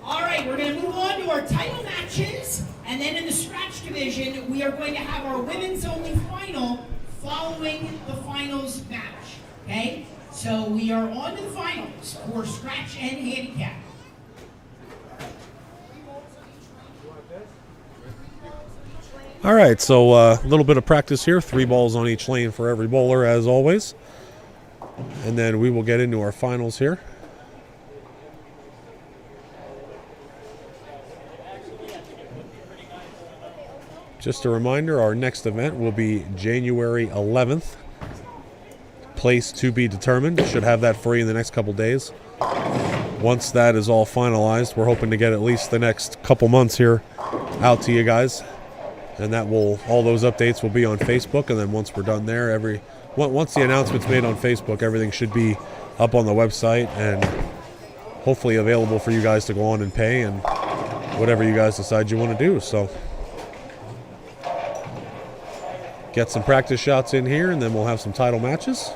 Speaker 3: All right, we're going to move on to our title matches, and then in the scratch division, we are going to have our women's only final following the finals match. Okay, so we are on to the finals for scratch and handicap.
Speaker 5: All right, so a little bit of practice here. 3 balls on each lane for every bowler, as always. And then we will get into our finals here. Just a reminder, our next event will be January 11th. Place to be determined. Should have that for you in the next couple days. Once that is all finalized, we're hoping to get at least the next couple months here out to you guys. And that will, all those updates will be on Facebook. And then once we're done there, once the announcement's made on Facebook, everything should be up on the website and hopefully available for you guys to go on and pay and whatever you guys decide you want to do. So get some practice shots in here, and then we'll have some title matches.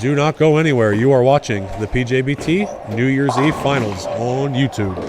Speaker 5: Do not go anywhere. You are watching the PJBT New Year's Eve Finals on YouTube.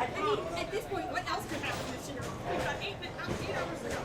Speaker 9: I mean, at this point, what else could happen this year? We've got 8 hours to go.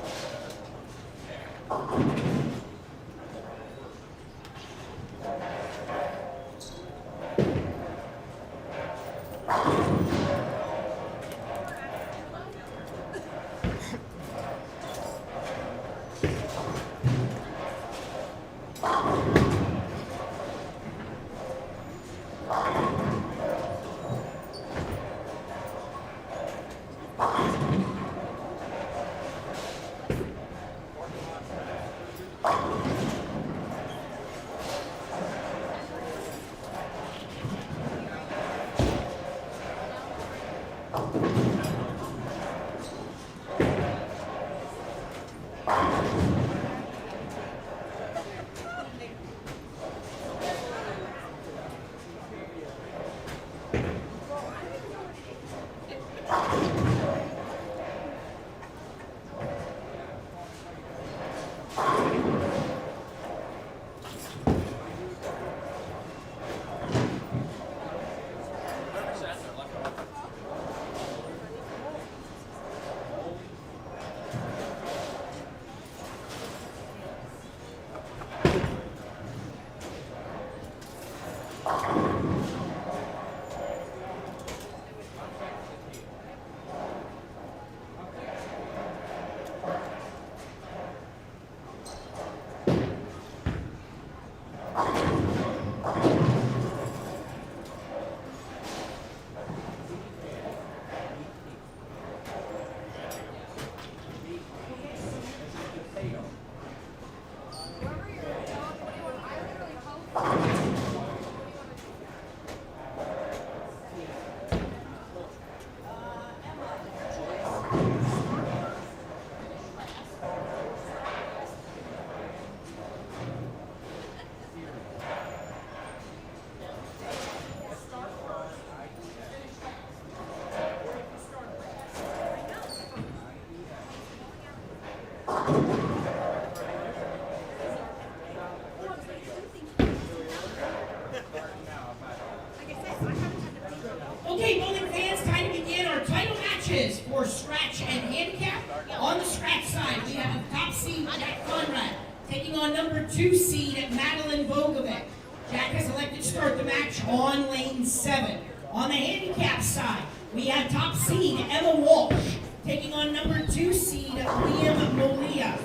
Speaker 3: Okay, bowling fans, time to begin our title matches for scratch and handicap. On the scratch side, we have top seed Jack Conrad taking on number 2 seed Madeline Vogovic. Jack has elected to start the match on lane 7. On the handicap side, we have top seed Emma Walsh taking on number 2 seed Liam Molia.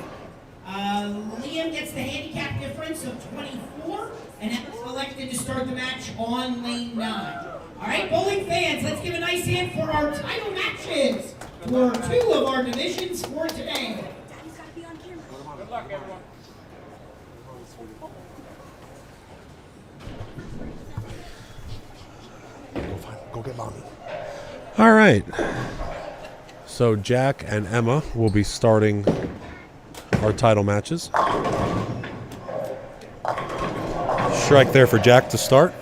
Speaker 3: Liam gets the handicap difference of 24 and has elected to start the match on lane 9. All right, bowling fans, let's give a nice hand for our title matches for 2 of our divisions for today.
Speaker 1: Good luck, everyone.
Speaker 2: Go get mommy.
Speaker 5: All right. So Jack and Emma will be starting our title matches. Strike there for Jack to start.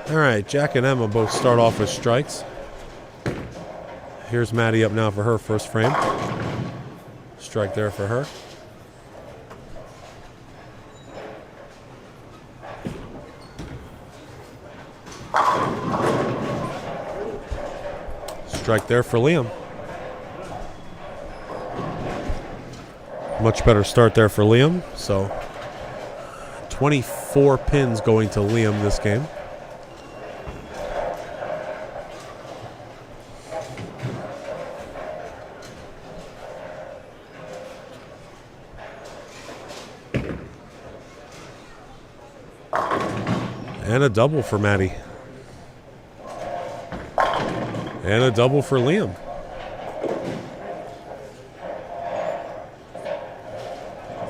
Speaker 5: All right, Jack and Emma both start off with strikes. Here's Maddie up now for her first frame. Strike there for her. Strike there for Liam. Much better start there for Liam. So 24 pins going to Liam this game. And a double for Maddie. And a double for Liam.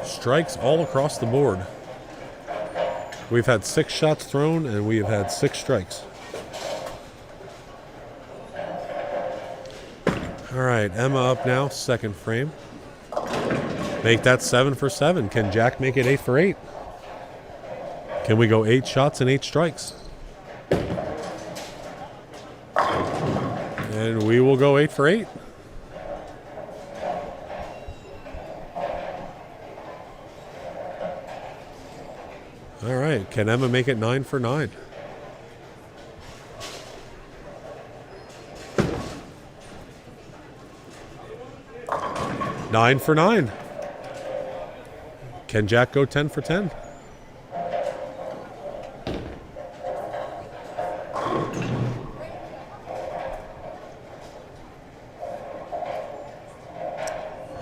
Speaker 5: Strikes all across the board. We've had 6 shots thrown and we have had 6 strikes. All right, Emma up now, second frame. Make that 7 for 7. Can Jack make it 8 for 8? Can we go 8 shots and 8 strikes? And we will go 8 for 8. All right, can Emma make it 9 for 9? Nine for 9. Can Jack go 10 for 10?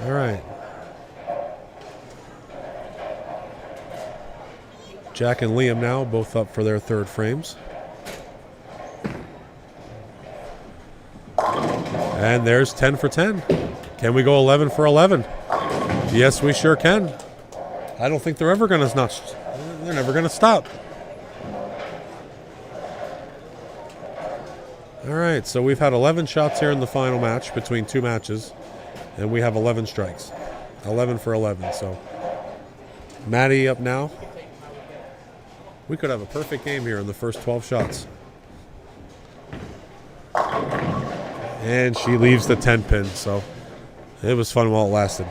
Speaker 5: All right. Jack and Liam now both up for their third frames. And there's 10 for 10. Can we go 11 for 11? Yes, we sure can. I don't think they're ever going to not. They're never going to stop. All right, so we've had 11 shots here in the final match between two matches, and we have 11 strikes. 11 for 11, so Maddie up now. We could have a perfect game here in the first 12 shots. And she leaves the 10 pin, so it was fun while it lasted.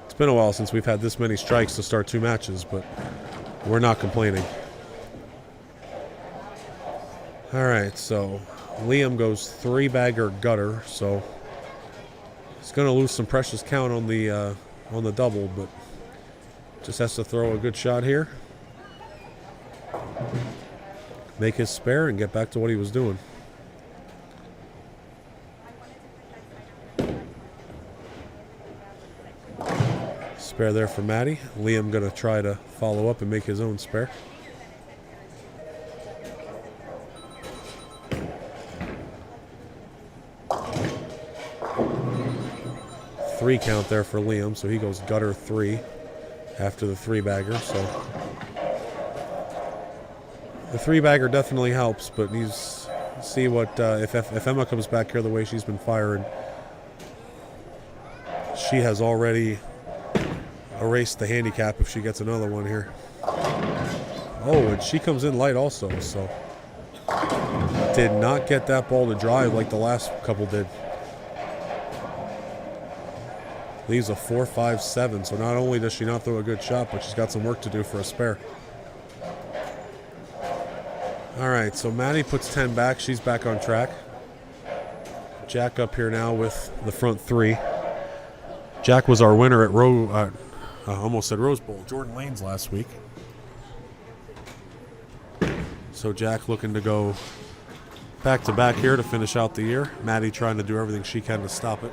Speaker 5: It's been a while since we've had this many strikes to start two matches, but we're not complaining. All right, so Liam goes 3-bagger gutter, so he's going to lose some precious count on the double, but just has to throw a good shot here, make his spare, and get back to what he was doing. Spare there for Maddie. Liam going to try to follow up and make his own spare. Three count there for Liam, so he goes gutter 3 after the 3-bagger. So the 3-bagger definitely helps, but he's see what if Emma comes back here the way she's been firing, she has already erased the handicap if she gets another one here. Oh, and she comes in light also, so did not get that ball to drive like the last couple did. Leaves a 4-5-7, so not only does she not throw a good shot, but she's got some work to do for a spare. All right, so Maddie puts 10 back. She's back on track. Jack up here now with the front 3. Jack was our winner at almost said Rose Bowl, Jordan Lane's last week. So Jack looking to go back to back here to finish out the year. Maddie trying to do everything she can to stop it.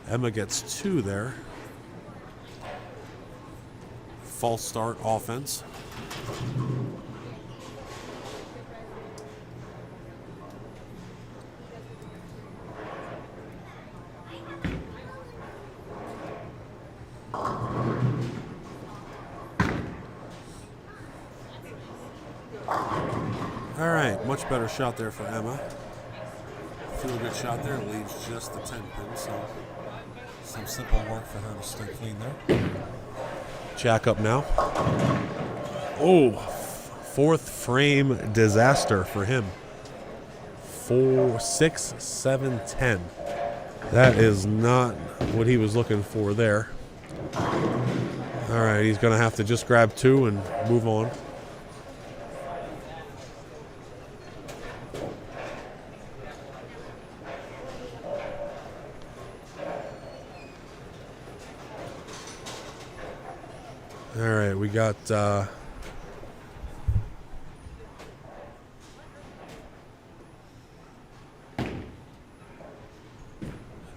Speaker 5: Emma gets 2 there. False start offense. All right, much better shot there for Emma. Feel a good shot there, leaves just the 10 pin, so some simple work for her to stay clean there. Jack up now. Oh, 4th frame disaster for him. 4, 6, 7, 10. That is not what he was looking for there. All right, he's going to have to just grab 2 and move on. All right, we got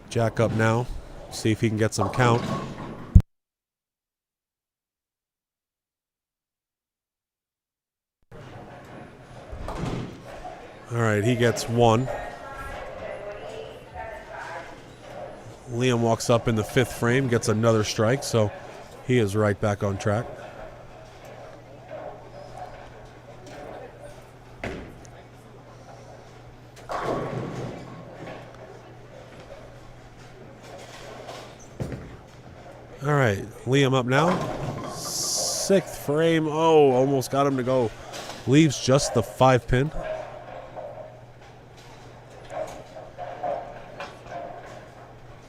Speaker 5: Jack up now. See if he can get some count. All right, he gets 1. Liam walks up in the 5th frame, gets another strike, so he is right back on track. All right, Liam up now. 6th frame. Oh, almost got him to go. Leaves just the 5 pin.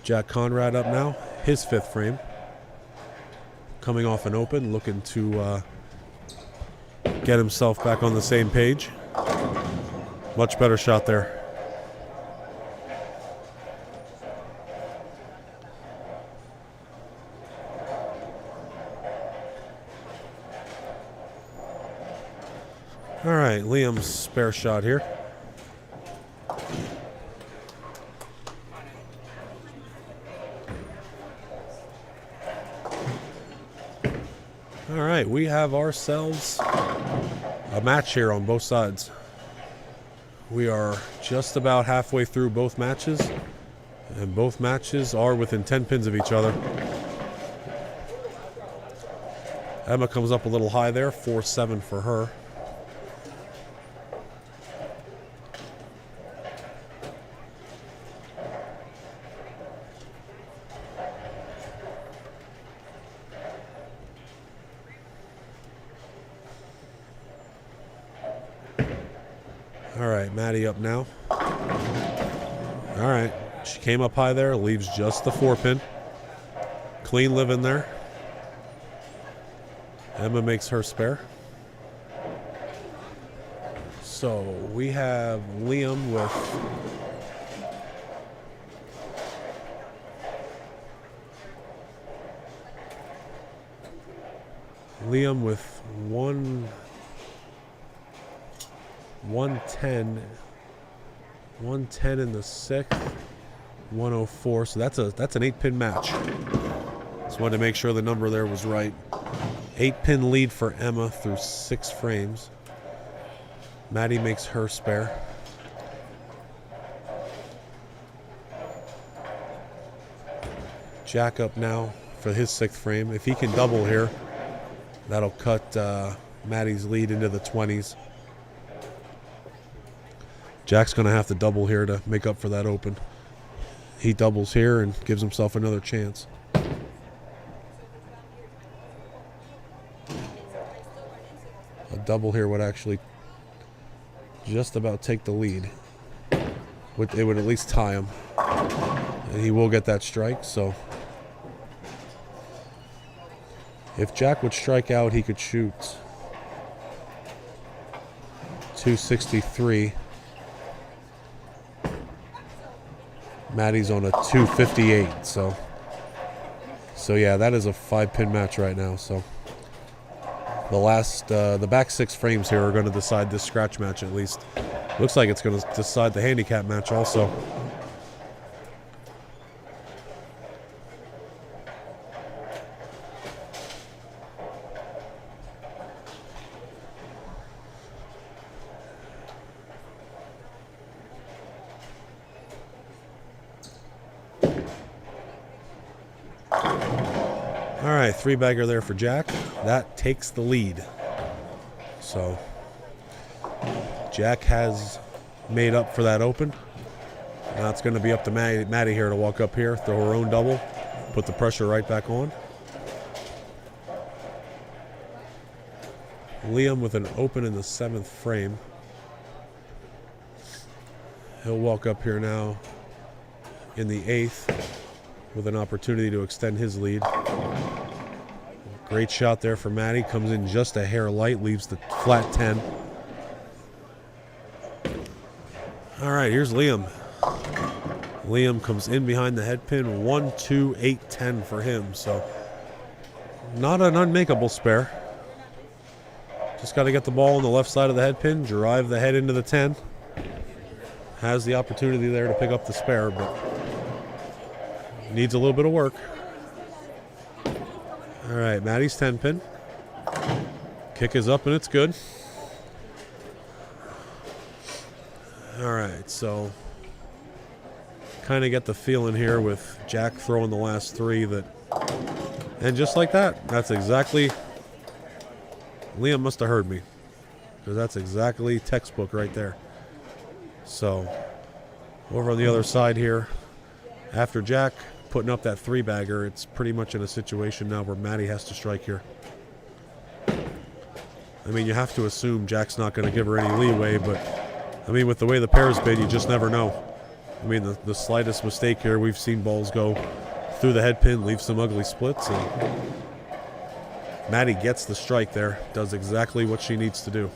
Speaker 5: Jack Conrad up now. His 5th frame. coming off an open, looking to get himself back on the same page. Much better shot there. All right, Liam's spare shot here. All right, we have ourselves a match here on both sides. We are just about halfway through both matches, and both matches are within 10 pins of each other. Emma comes up a little high there, 4-7 for her. All right, Maddie up now. All right, she came up high there, leaves just the 4-pin. Clean living there. Emma makes her spare. So we have Liam with one 110 in the 6th, 104. So that's an 8-pin match. Just wanted to make sure the number there was right. 8-pin lead for Emma through 6 frames. Maddie makes her spare. Jack up now for his 6th frame. If he can double here, that'll cut Maddie's lead into the 20s. Jack's going to have to double here to make up for that open. He doubles here and gives himself another chance. A double here would actually just about take the lead. It would at least tie him. And he will get that strike, so if Jack would strike out, he could shoot 263. Maddie's on a 258, so yeah, that is a 5-pin match right now. So the back 6 frames here are going to decide this scratch match at least. Looks like it's going to decide the handicap match also. All right, 3-bagger there for Jack. That takes the lead. So Jack has made up for that open. Now it's going to be up to Maddie here to walk up here, throw her own double, put the pressure right back on. Liam with an open in the 7th frame. He'll walk up here now in the 8th with an opportunity to extend his lead. Great shot there for Maddie. Comes in just a hair light, leaves the flat 10. All right, here's Liam. Liam comes in behind the head pin. 1, 2, 8, 10 for him. So not an unmakeable spare. Just got to get the ball on the left side of the head pin, drive the head into the 10. Has the opportunity there to pick up the spare, but needs a little bit of work. All right, Maddie's 10-pin. Kick is up and it's good. All right, so kind of get the feeling here with Jack throwing the last 3 that, and just like that, that's exactly, Liam must have heard me, because that's exactly textbook right there. So over on the other side here, after Jack putting up that 3-bagger, it's pretty much in a situation now where Maddie has to strike here. I mean, you have to assume Jack's not going to give her any leeway, but I mean, with the way the pair's been, you just never know. I mean, the slightest mistake here, we've seen balls go through the head pin, leave some ugly splits, and Maddie gets the strike there, does exactly what she needs to do.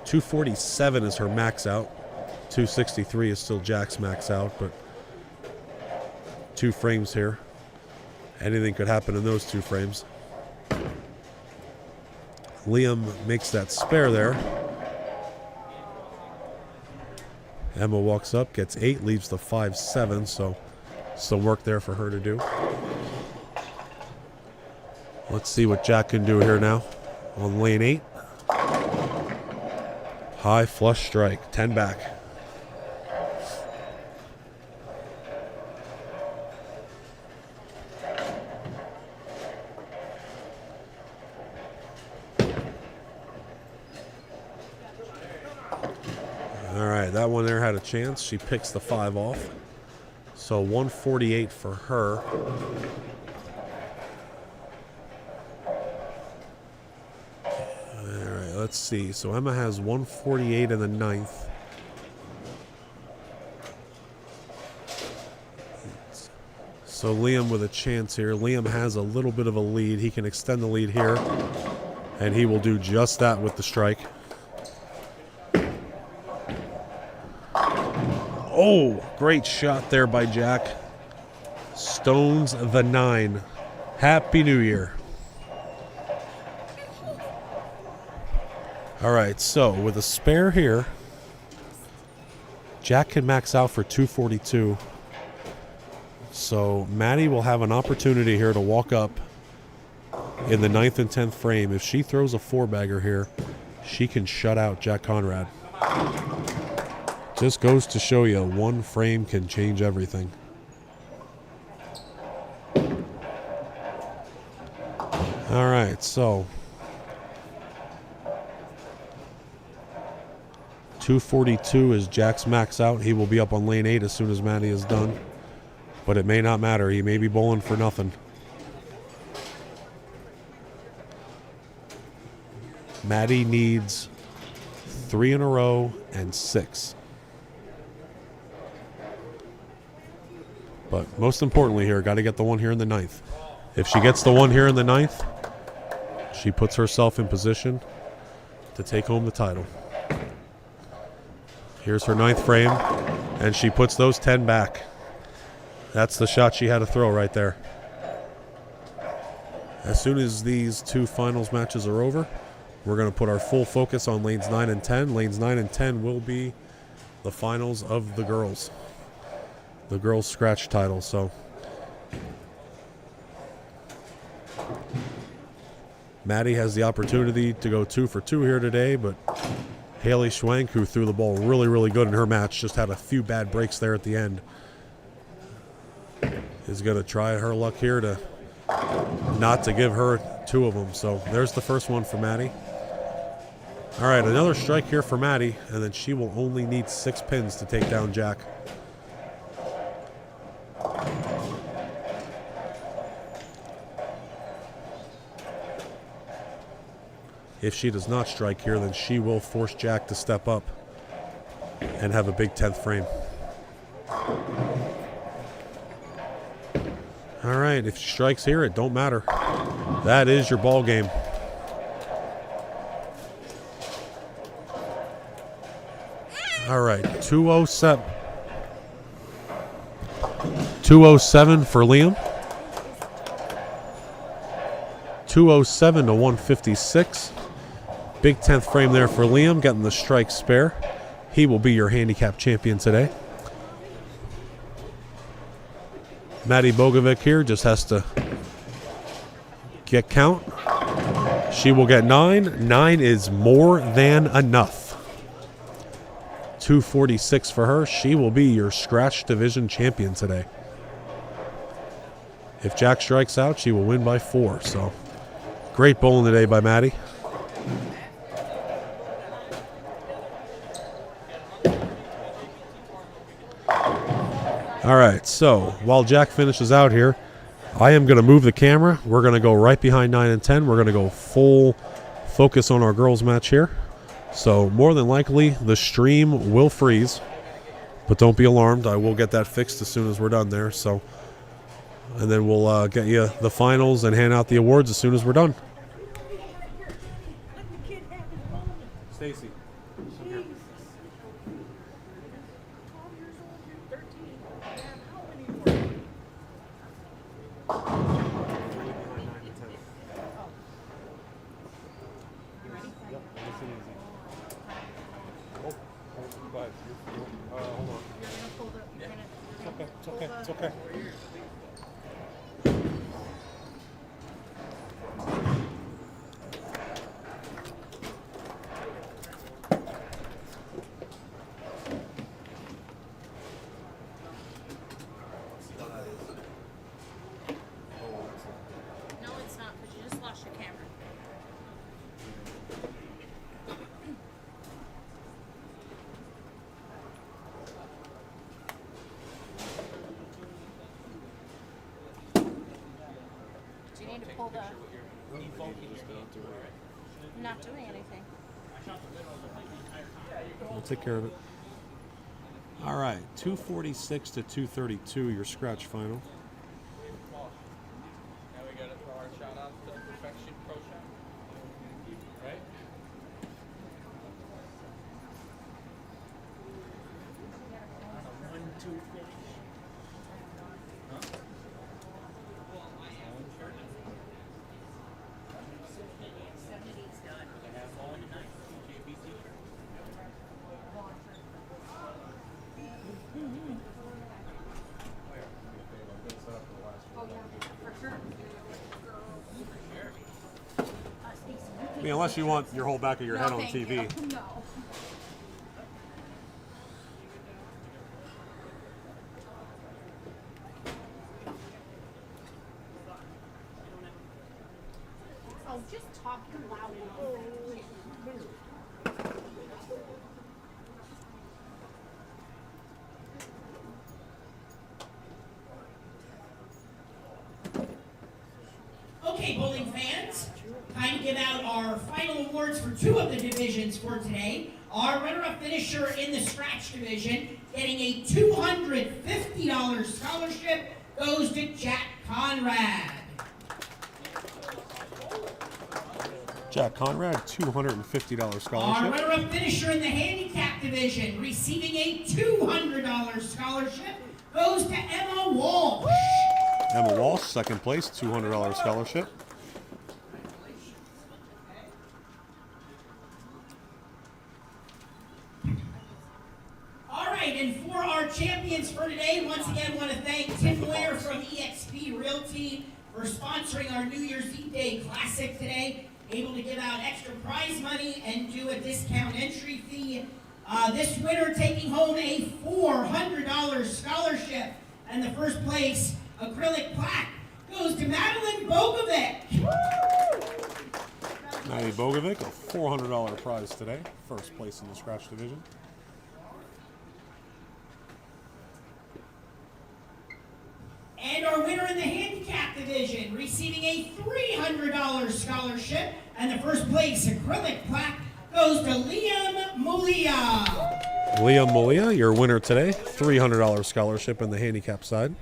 Speaker 5: 247 is her max out. 263 is still Jack's max out, but 2 frames here. Anything could happen in those 2 frames. Liam makes that spare there. Emma walks up, gets 8, leaves the 5-7, so some work there for her to do. Let's see what Jack can do here now on lane 8. High flush strike, 10 back. All right, that one there had a chance. She picks the 5 off. So 148 for her. All right, let's see. So Emma has 148 in the 9th. So Liam with a chance here. Liam has a little bit of a lead. He can extend the lead here, and he will do just that with the strike. Oh, great shot there by Jack. Stones the 9. Happy New Year. All right, so with a spare here, Jack can max out for 242. So Maddie will have an opportunity here to walk up in the 9th and 10th frame. If she throws a 4-bagger here, she can shut out Jack Conrad. Just goes to show you, 1 frame can change everything. All right, so 242 is Jack's max out. He will be up on lane 8 as soon as Maddie is done. But it may not matter. He may be bowling for nothing. Maddie needs 3 in a row and 6. But most importantly here, got to get the 1 here in the 9th. If she gets the 1 here in the 9th, she puts herself in position to take home the title. Here's her 9th frame, and she puts those 10 back. That's the shot she had to throw right there. As soon as these 2 finals matches are over, we're going to put our full focus on lanes 9 and 10. Lanes 9 and 10 will be the finals of the girls. The girls' scratch title. So Maddie has the opportunity to go 2 for 2 here today, but Haley Schwenk, who threw the ball really, really good in her match, just had a few bad breaks there at the end, is going to try her luck here to not to give her 2 of them. So there's the first one for Maddie. All right, another strike here for Maddie, and then she will only need 6 pins to take down Jack. If she does not strike here, then she will force Jack to step up and have a big 10th frame. All right, if she strikes here, it don't matter. That is your ball game. All right, 207. 207 for Liam. 207 to 156. Big 10th frame there for Liam, getting the strike spare. He will be your handicap champion today. Maddie Bogovic here just has to get count. She will get 9. 9 is more than enough. 246 for her. She will be your scratch division champion today. If Jack strikes out, she will win by 4. So great bowling today by Maddie. All right, so while Jack finishes out here, I am going to move the camera. We're going to go right behind 9 and 10. We're going to go full focus on our girls match here. So more than likely, the stream will freeze, but don't be alarmed. I will get that fixed as soon as we're done there. So And then we'll get you the finals and hand out the awards as soon as we're done. Stacy.
Speaker 2: It's okay.
Speaker 9: No, it's not, because you just lost your camera. Do you need to pull the... Not doing anything.
Speaker 5: We'll take care of it. All right, 246 to 232, your scratch final.
Speaker 10: Now we gotta throw our shout out to the Perfection Pro Shop. Right?
Speaker 5: I mean, unless you want your whole back of your head on TV.
Speaker 9: No. Oh, just talking loud enough.
Speaker 3: Okay, bowling fans, time to give out our final awards for two of the divisions for today. Our runner-up finisher in the scratch division, getting a $250 scholarship, goes to Jack Conrad.
Speaker 5: Jack Conrad, $250
Speaker 3: Our
Speaker 5: scholarship.
Speaker 3: runner-up finisher in the handicap division, receiving a $200 scholarship, goes to Emma Walsh.
Speaker 5: Emma Walsh, second place, $200 scholarship.
Speaker 3: All right, and for our champions for today, once again, want to thank Tim Moyer from EXP Realty for sponsoring our New Year's Eve Day Classic today. Able to give out extra prize money and do a discount entry fee. This winner taking home a $400 scholarship, and the first place acrylic plaque goes to Madeline Bogovic.
Speaker 5: Maddie Bogovic, a $400 prize today. First place in the scratch division.
Speaker 3: And our winner in the handicap division, receiving a $300 scholarship, and the first place acrylic plaque goes to Liam Mulia.
Speaker 5: Liam Malia, your winner today. $300 scholarship in the handicap side.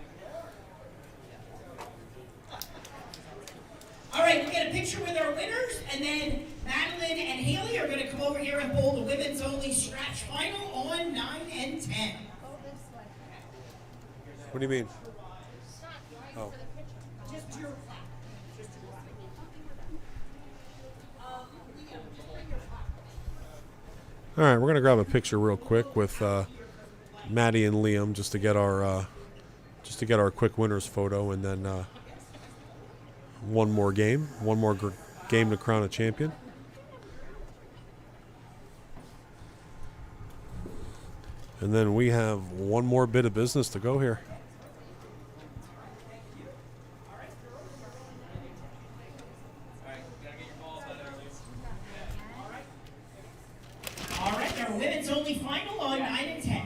Speaker 3: All right, we'll get a picture with our winners, and then Madeline and Haley are going to come over here and bowl the women's only scratch final on 9 and 10.
Speaker 5: What do you mean? Oh.
Speaker 3: Just your plaque. Just your plaque. Liam, bring your plaque.
Speaker 5: All right, we're going to grab a picture real quick with Maddie and Liam just to get our quick winners photo, and then one more game to crown a champion. And then we have one more bit of business to go here.
Speaker 3: All right, our women's only final on 9 and 10.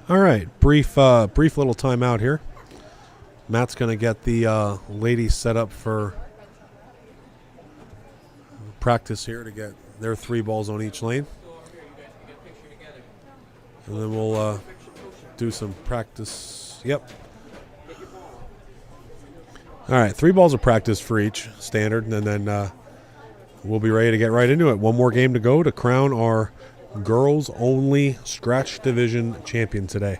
Speaker 5: All right, brief little timeout here. Matt's going to get the ladies set up for practice here to get their 3 balls on each lane. And then we'll do some practice. Yep. All right, 3 balls of practice for each, standard, and then we'll be ready to get right into it. One more game to go to crown our girls-only scratch division champion today.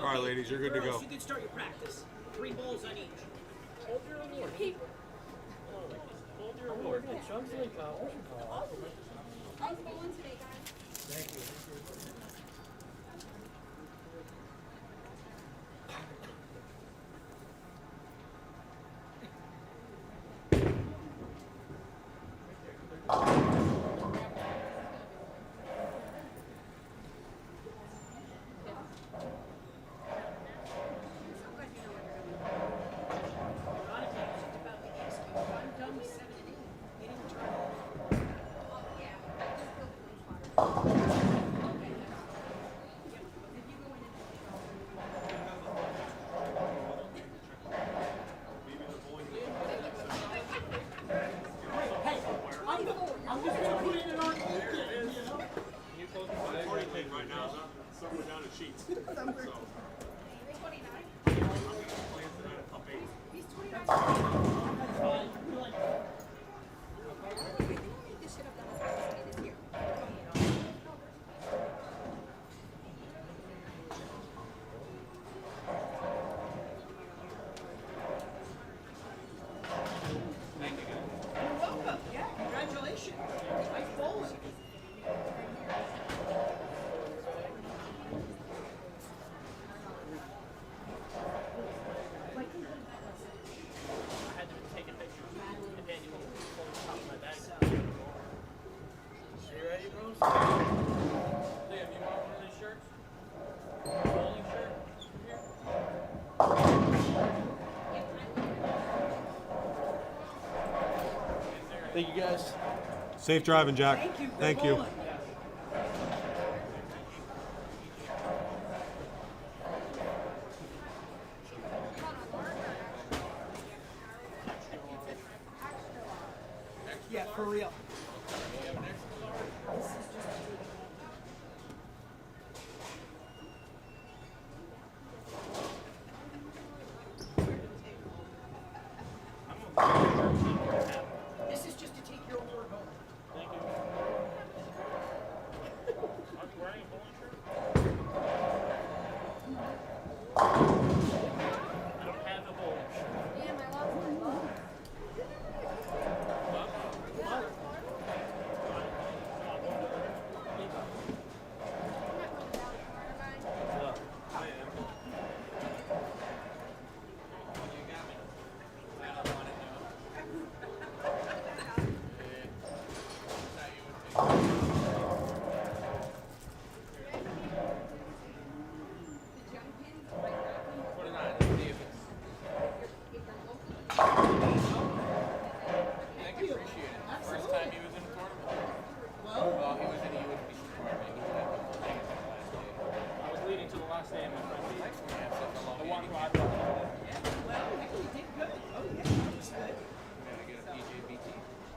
Speaker 5: All right, ladies, you're good to go.
Speaker 3: You can start your practice. 3 balls on each.
Speaker 9: I'm bowling today, guys.
Speaker 4: Thank you, guys.
Speaker 5: Safe driving, Jack. Thank you.
Speaker 3: Yeah, for real. This is just to take your board home. Thank you. Are you wearing a bowling shirt? I don't have a bowling shirt.
Speaker 9: Damn, I lost my ball.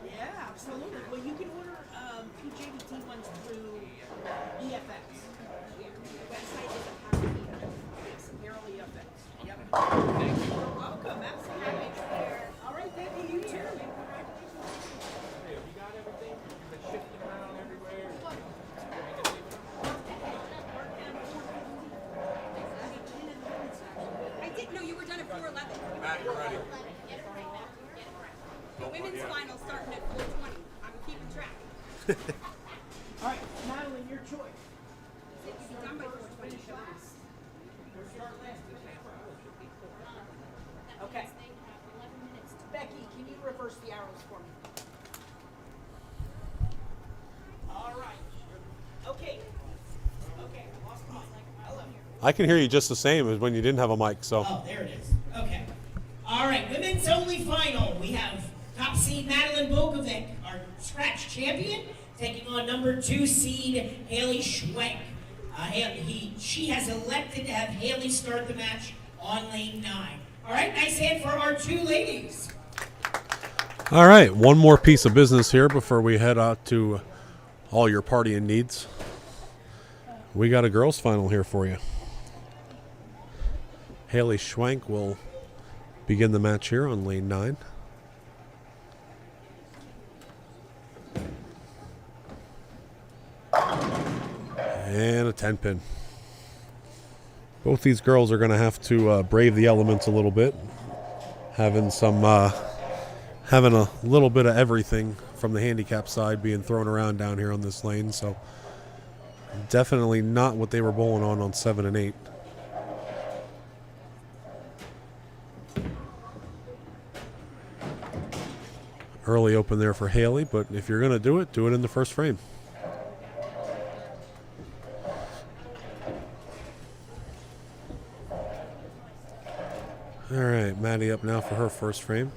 Speaker 3: Yeah, absolutely. Well, you can order PJBT ones through EFX. The website is a pack of EFX. They're all EFX. Yep. Thank you. You're welcome. Absolutely. All right, thank you. You too.
Speaker 10: Hey, you got everything? You've been shifting around everywhere.
Speaker 9: I didn't know you were done at 4:11.
Speaker 5: Matt, you're ready.
Speaker 9: The women's final starting at 4:20. I'm keeping track.
Speaker 3: All right, Madeline, your choice.
Speaker 9: It should be done by 4:20.
Speaker 3: Okay. Becky, can you reverse the arrows for me? All right. Okay. Okay. Lost the mic. Hello.
Speaker 5: I can hear you just the same as when you didn't have a mic, so.
Speaker 3: Oh, there it is. Okay. All right, women's only final. We have Top seed Madeline Bokovic, our scratch champion, taking on number 2 seed Haley Schwenk. She has elected to have Haley start the match on lane 9. All right, nice hand for our 2 ladies.
Speaker 5: All right, one more piece of business here before we head out to all your partying needs. We got a girls' final here for you. Haley Schwenk will begin the match here on lane 9. And a 10-pin. Both these girls are going to have to brave the elements a little bit. Having a little bit of everything from the handicap side being thrown around down here on this lane. So definitely not what they were bowling on 7 and 8. Early open there for Haley, but if you're going to do it in the first frame. All right, Maddie up now for her first frame.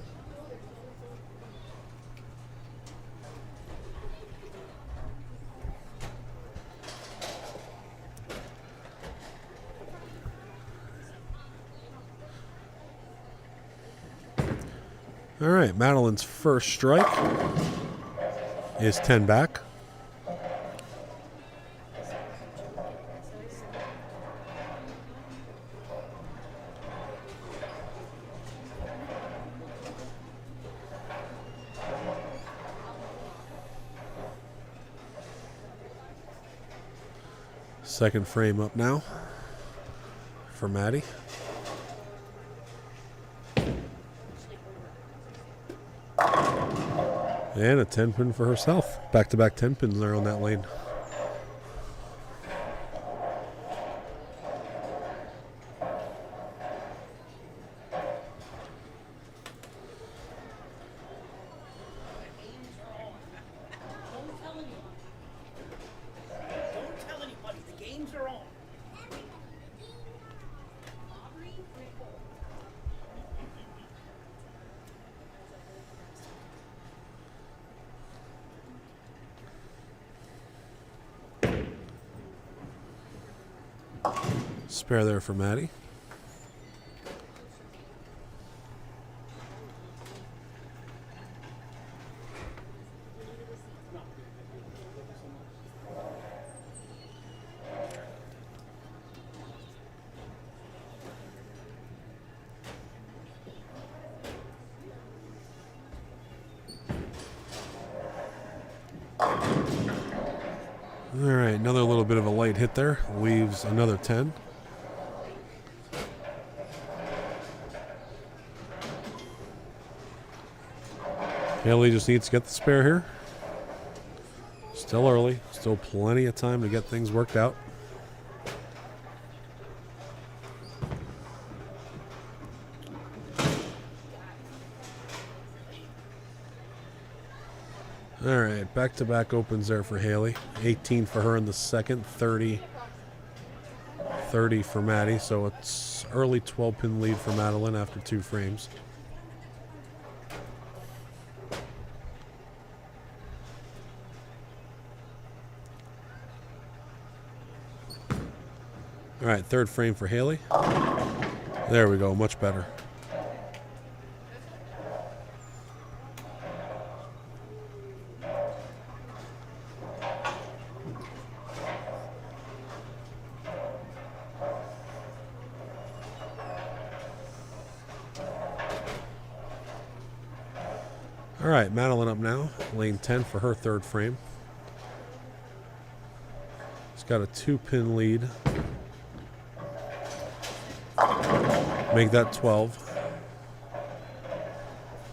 Speaker 5: All right, Madeline's first strike is 10 back. Second frame up now for Maddie. And a 10-pin for herself. Back-to-back 10-pins there on that lane. Spare there for Maddie. All right, another little bit of a light hit there. Leaves another 10. Haley just needs to get the spare here. Still early. Still plenty of time to get things worked out. All right, back-to-back opens there for Haley. 18 for her in the second, 30 for Maddie. So it's early 12-pin lead for Madeline after 2 frames. All right, third frame for Haley. There we go, much better. All right, Madeline up now, lane 10 for her third frame. She's got a 2-pin lead. Make that 12.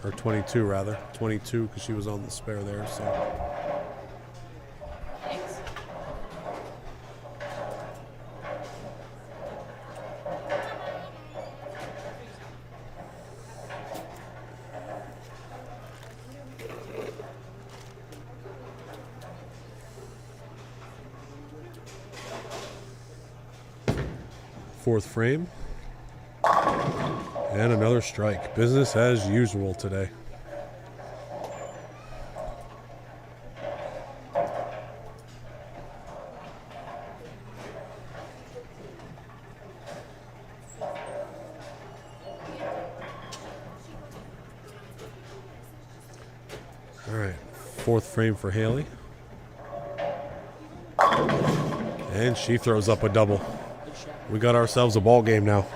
Speaker 5: Or 22 rather. 22 because she was on the spare there, so. Fourth frame. And another strike. Business as usual today. All right, 4th frame for Haley. And she throws up a double. We got ourselves a ball game now.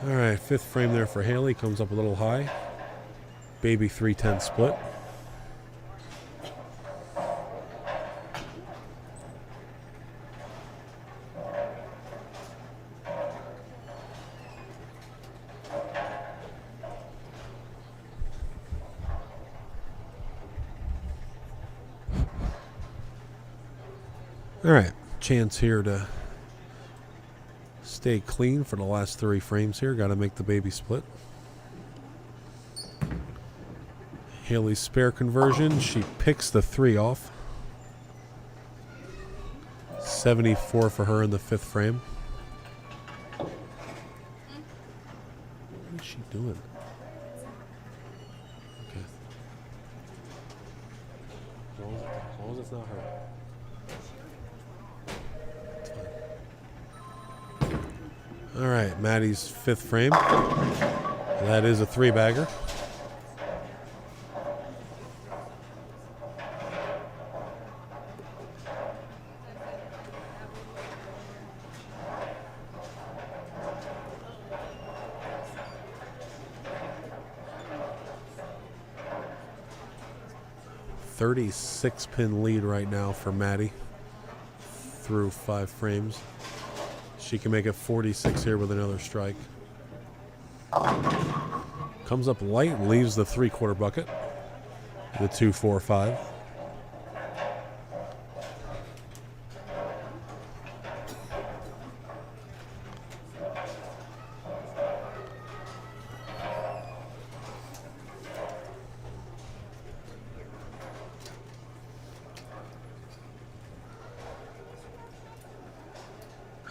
Speaker 5: All right, 5th frame there for Haley. Comes up a little high. Baby 310 split. All right, chance here to stay clean for the last 3 frames here. Got to make the baby split. Haley's spare conversion. She picks the 3 off. 74 for her in the 5th frame. What is she doing? Okay. As long as it's not her. All right, Maddie's 5th frame. That is a 3-bagger. .36-pin lead right now for Maddie through 5 frames. She can make it 46 here with another strike. Comes up light, leaves the 3/4 bucket. The 2-4-5.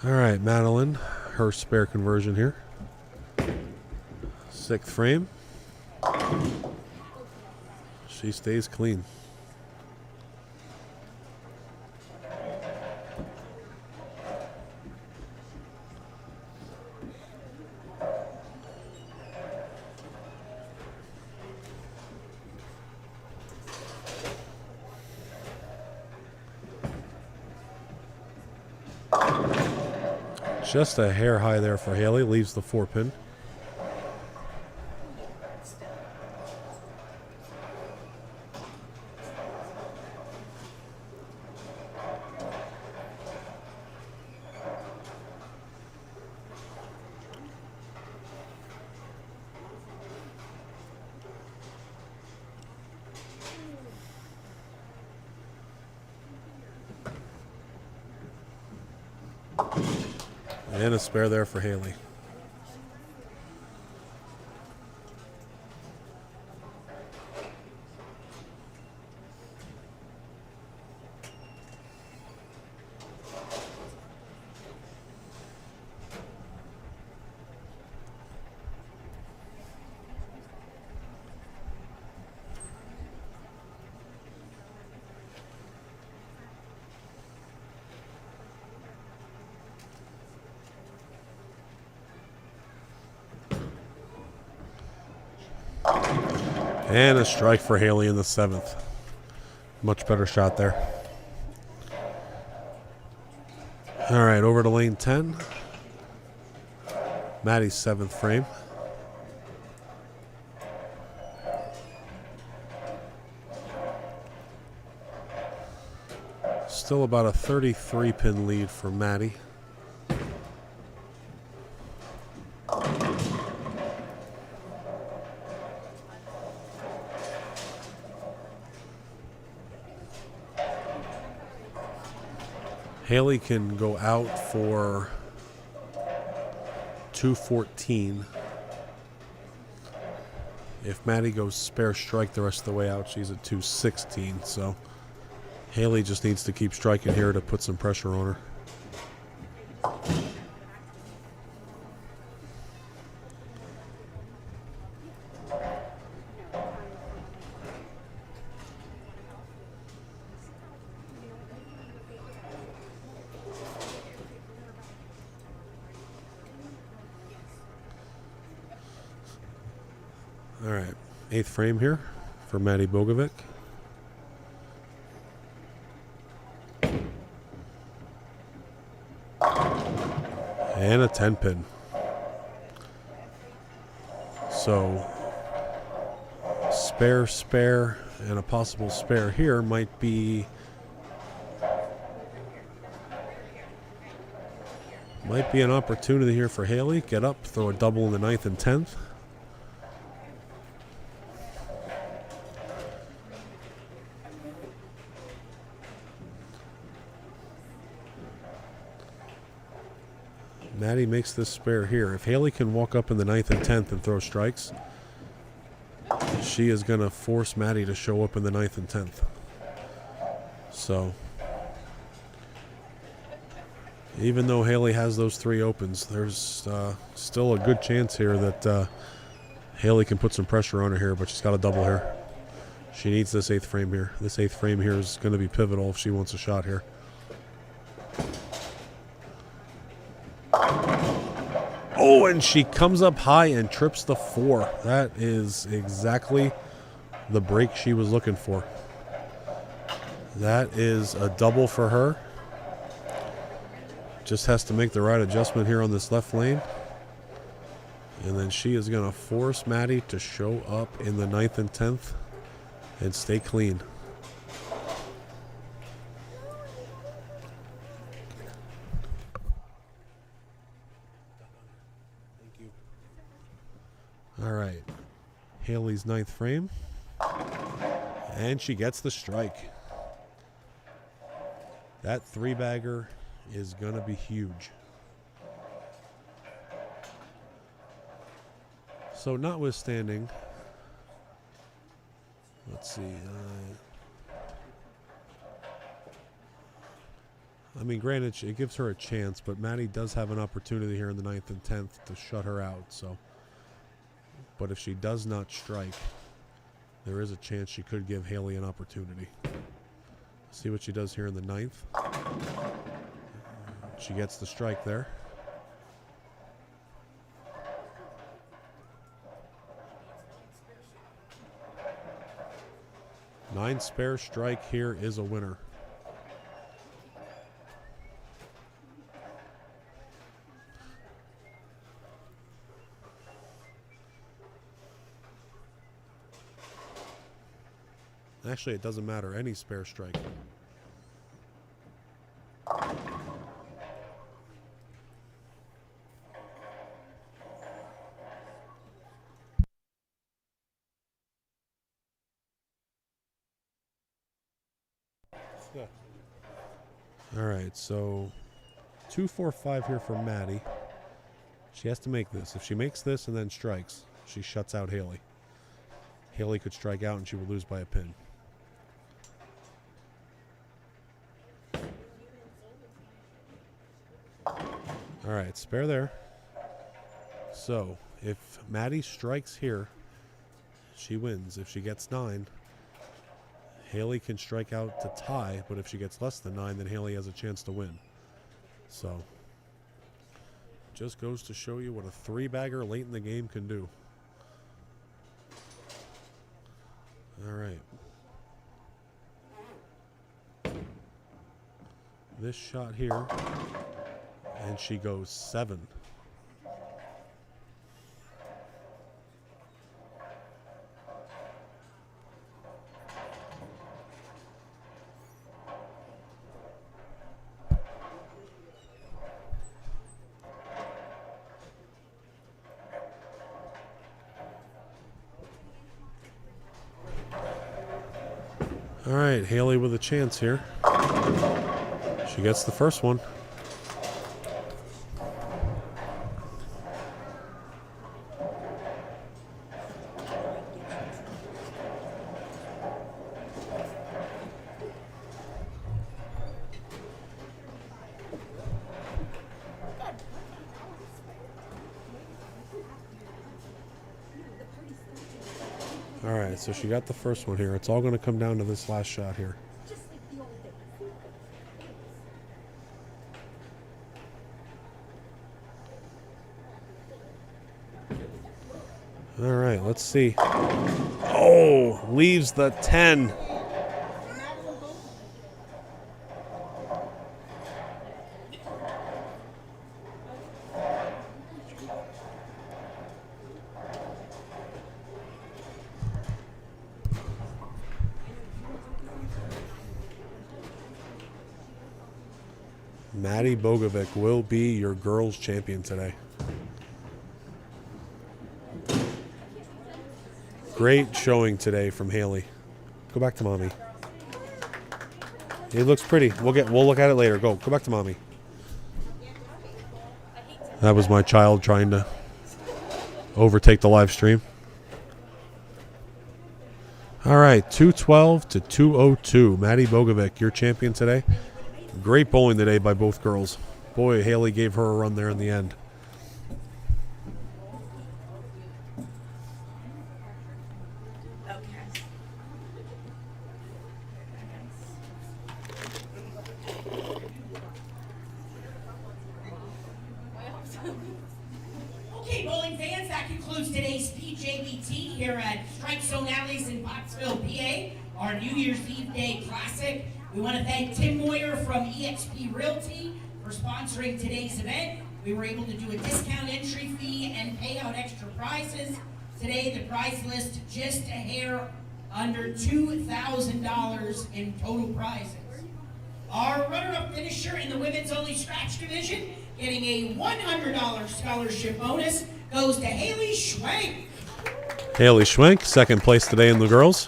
Speaker 5: All right, Madeline, her spare conversion here. 6th frame. She stays clean. Just a hair high there for Haley, leaves the 4-pin. And a spare there for Haley. And a strike for Haley in the 7th. Much better shot there. All right, over to lane 10. Maddie's 7th frame. Still about a 33-pin lead for Maddie. Haley can go out for 214. If Maddie goes spare strike the rest of the way out, she's at 216. So Haley just needs to keep striking here to put some pressure on her. All right, 8th frame here for Maddie Bogovic. And a 10 pin. So spare, and a possible spare here might be an opportunity here for Haley. Get up, throw a double in the 9th and 10th. Maddie makes this spare here. If Haley can walk up in the 9th and 10th and throw strikes, she is going to force Maddie to show up in the 9th and 10th. So, even though Haley has those 3 opens, there's still a good chance here that Haley can put some pressure on her here, but she's got a double here. She needs this 8th frame here. This 8th frame here is going to be pivotal if she wants a shot here. Oh, and she comes up high and trips the 4. That is exactly the break she was looking for. That is a double for her. Just has to make the right adjustment here on this left lane. And then she is going to force Maddie to show up in the 9th and 10th and stay clean. All right, Haley's 9th frame, and she gets the strike. That 3-bagger is going to be huge. So notwithstanding, let's see. I mean, granted, it gives her a chance, but Maddie does have an opportunity here in the 9th and 10th to shut her out, so. But if she does not strike, there is a chance she could give Haley an opportunity. See what she does here in the 9th. She gets the strike there. Nine spare strike here is a winner. Actually, it doesn't matter. Any spare strike. Yeah. All right, so 2-4-5 here for Maddie. She has to make this. If she makes this and then strikes, she shuts out Haley. Haley could strike out and she would lose by a pin. All right, spare there. So if Maddie strikes here, she wins. If she gets 9, Haley can strike out to tie, but if she gets less than 9, then Haley has a chance to win. So just goes to show you what a 3-bagger late in the game can do. All right. This shot here, and she goes 7. All right, Haley with a chance here. She gets the first one. All right, so she got the first one here. It's all going to come down to this last shot here. All right, let's see. Oh, leaves the 10. Maddie Bogovic will be your girls champion today. Great showing today from Haley. Go back to mommy. It looks pretty. We'll look at it later. Go back to mommy. That was my child trying to overtake the live stream. All right, 212 to 202. Maddie Bogovic, your champion today. Great bowling today by both girls. Boy, Haley gave her a run there in the end.
Speaker 3: Okay, bowling fans, that concludes today's PJBT here at Strike Zone Alleys in Pottsville, PA, our New Year's Eve Day Classic. We want to thank Tim Moyer from eXp Realty for sponsoring today's event. We were able to do a discount entry fee and pay out extra prizes. Today, the prize list just a hair under $2,000 in total prizes. Our runner-up finisher in the women's only scratch division, getting a $100 scholarship bonus, goes to Haley Schwenk.
Speaker 5: Haley Schwenk, second place today in the girls.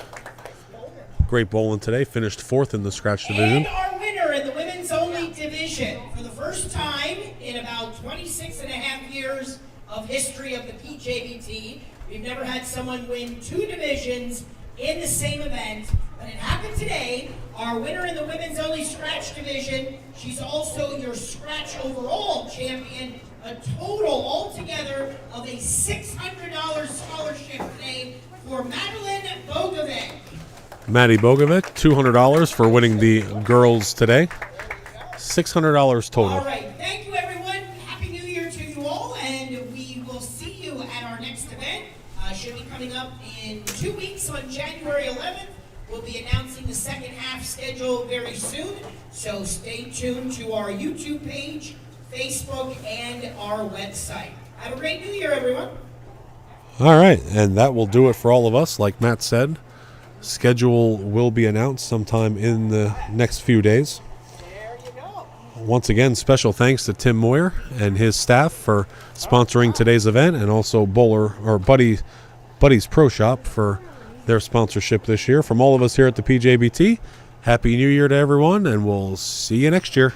Speaker 5: Great bowling today, finished fourth in the scratch division.
Speaker 3: And our winner in the women's only division, for the first time in about 26 and a half years of history of the PJBT, we've never had someone win two divisions in the same event, but it happened today. Our winner in the women's only scratch division, she's also your scratch overall champion, a total altogether of a $600 scholarship today for Madeline Bogovic.
Speaker 5: Maddie Bogovic, $200 for winning the girls today. $600 total.
Speaker 3: All right, thank you everyone. Happy New Year to you all, and we will see you at our next event. Should be coming up in 2 weeks on January 11th. We'll be announcing the second half schedule very soon, so stay tuned to our YouTube page, Facebook, and our website. Have a great New Year, everyone.
Speaker 5: All right, and that will do it for all of us. Like Matt said, schedule will be announced sometime in the next few days. Once again, special thanks to Tim Moyer and his staff for sponsoring today's event, and also Buddy's Pro Shop for their sponsorship this year. From all of us here at the PJBT, Happy New Year to everyone, and we'll see you next year.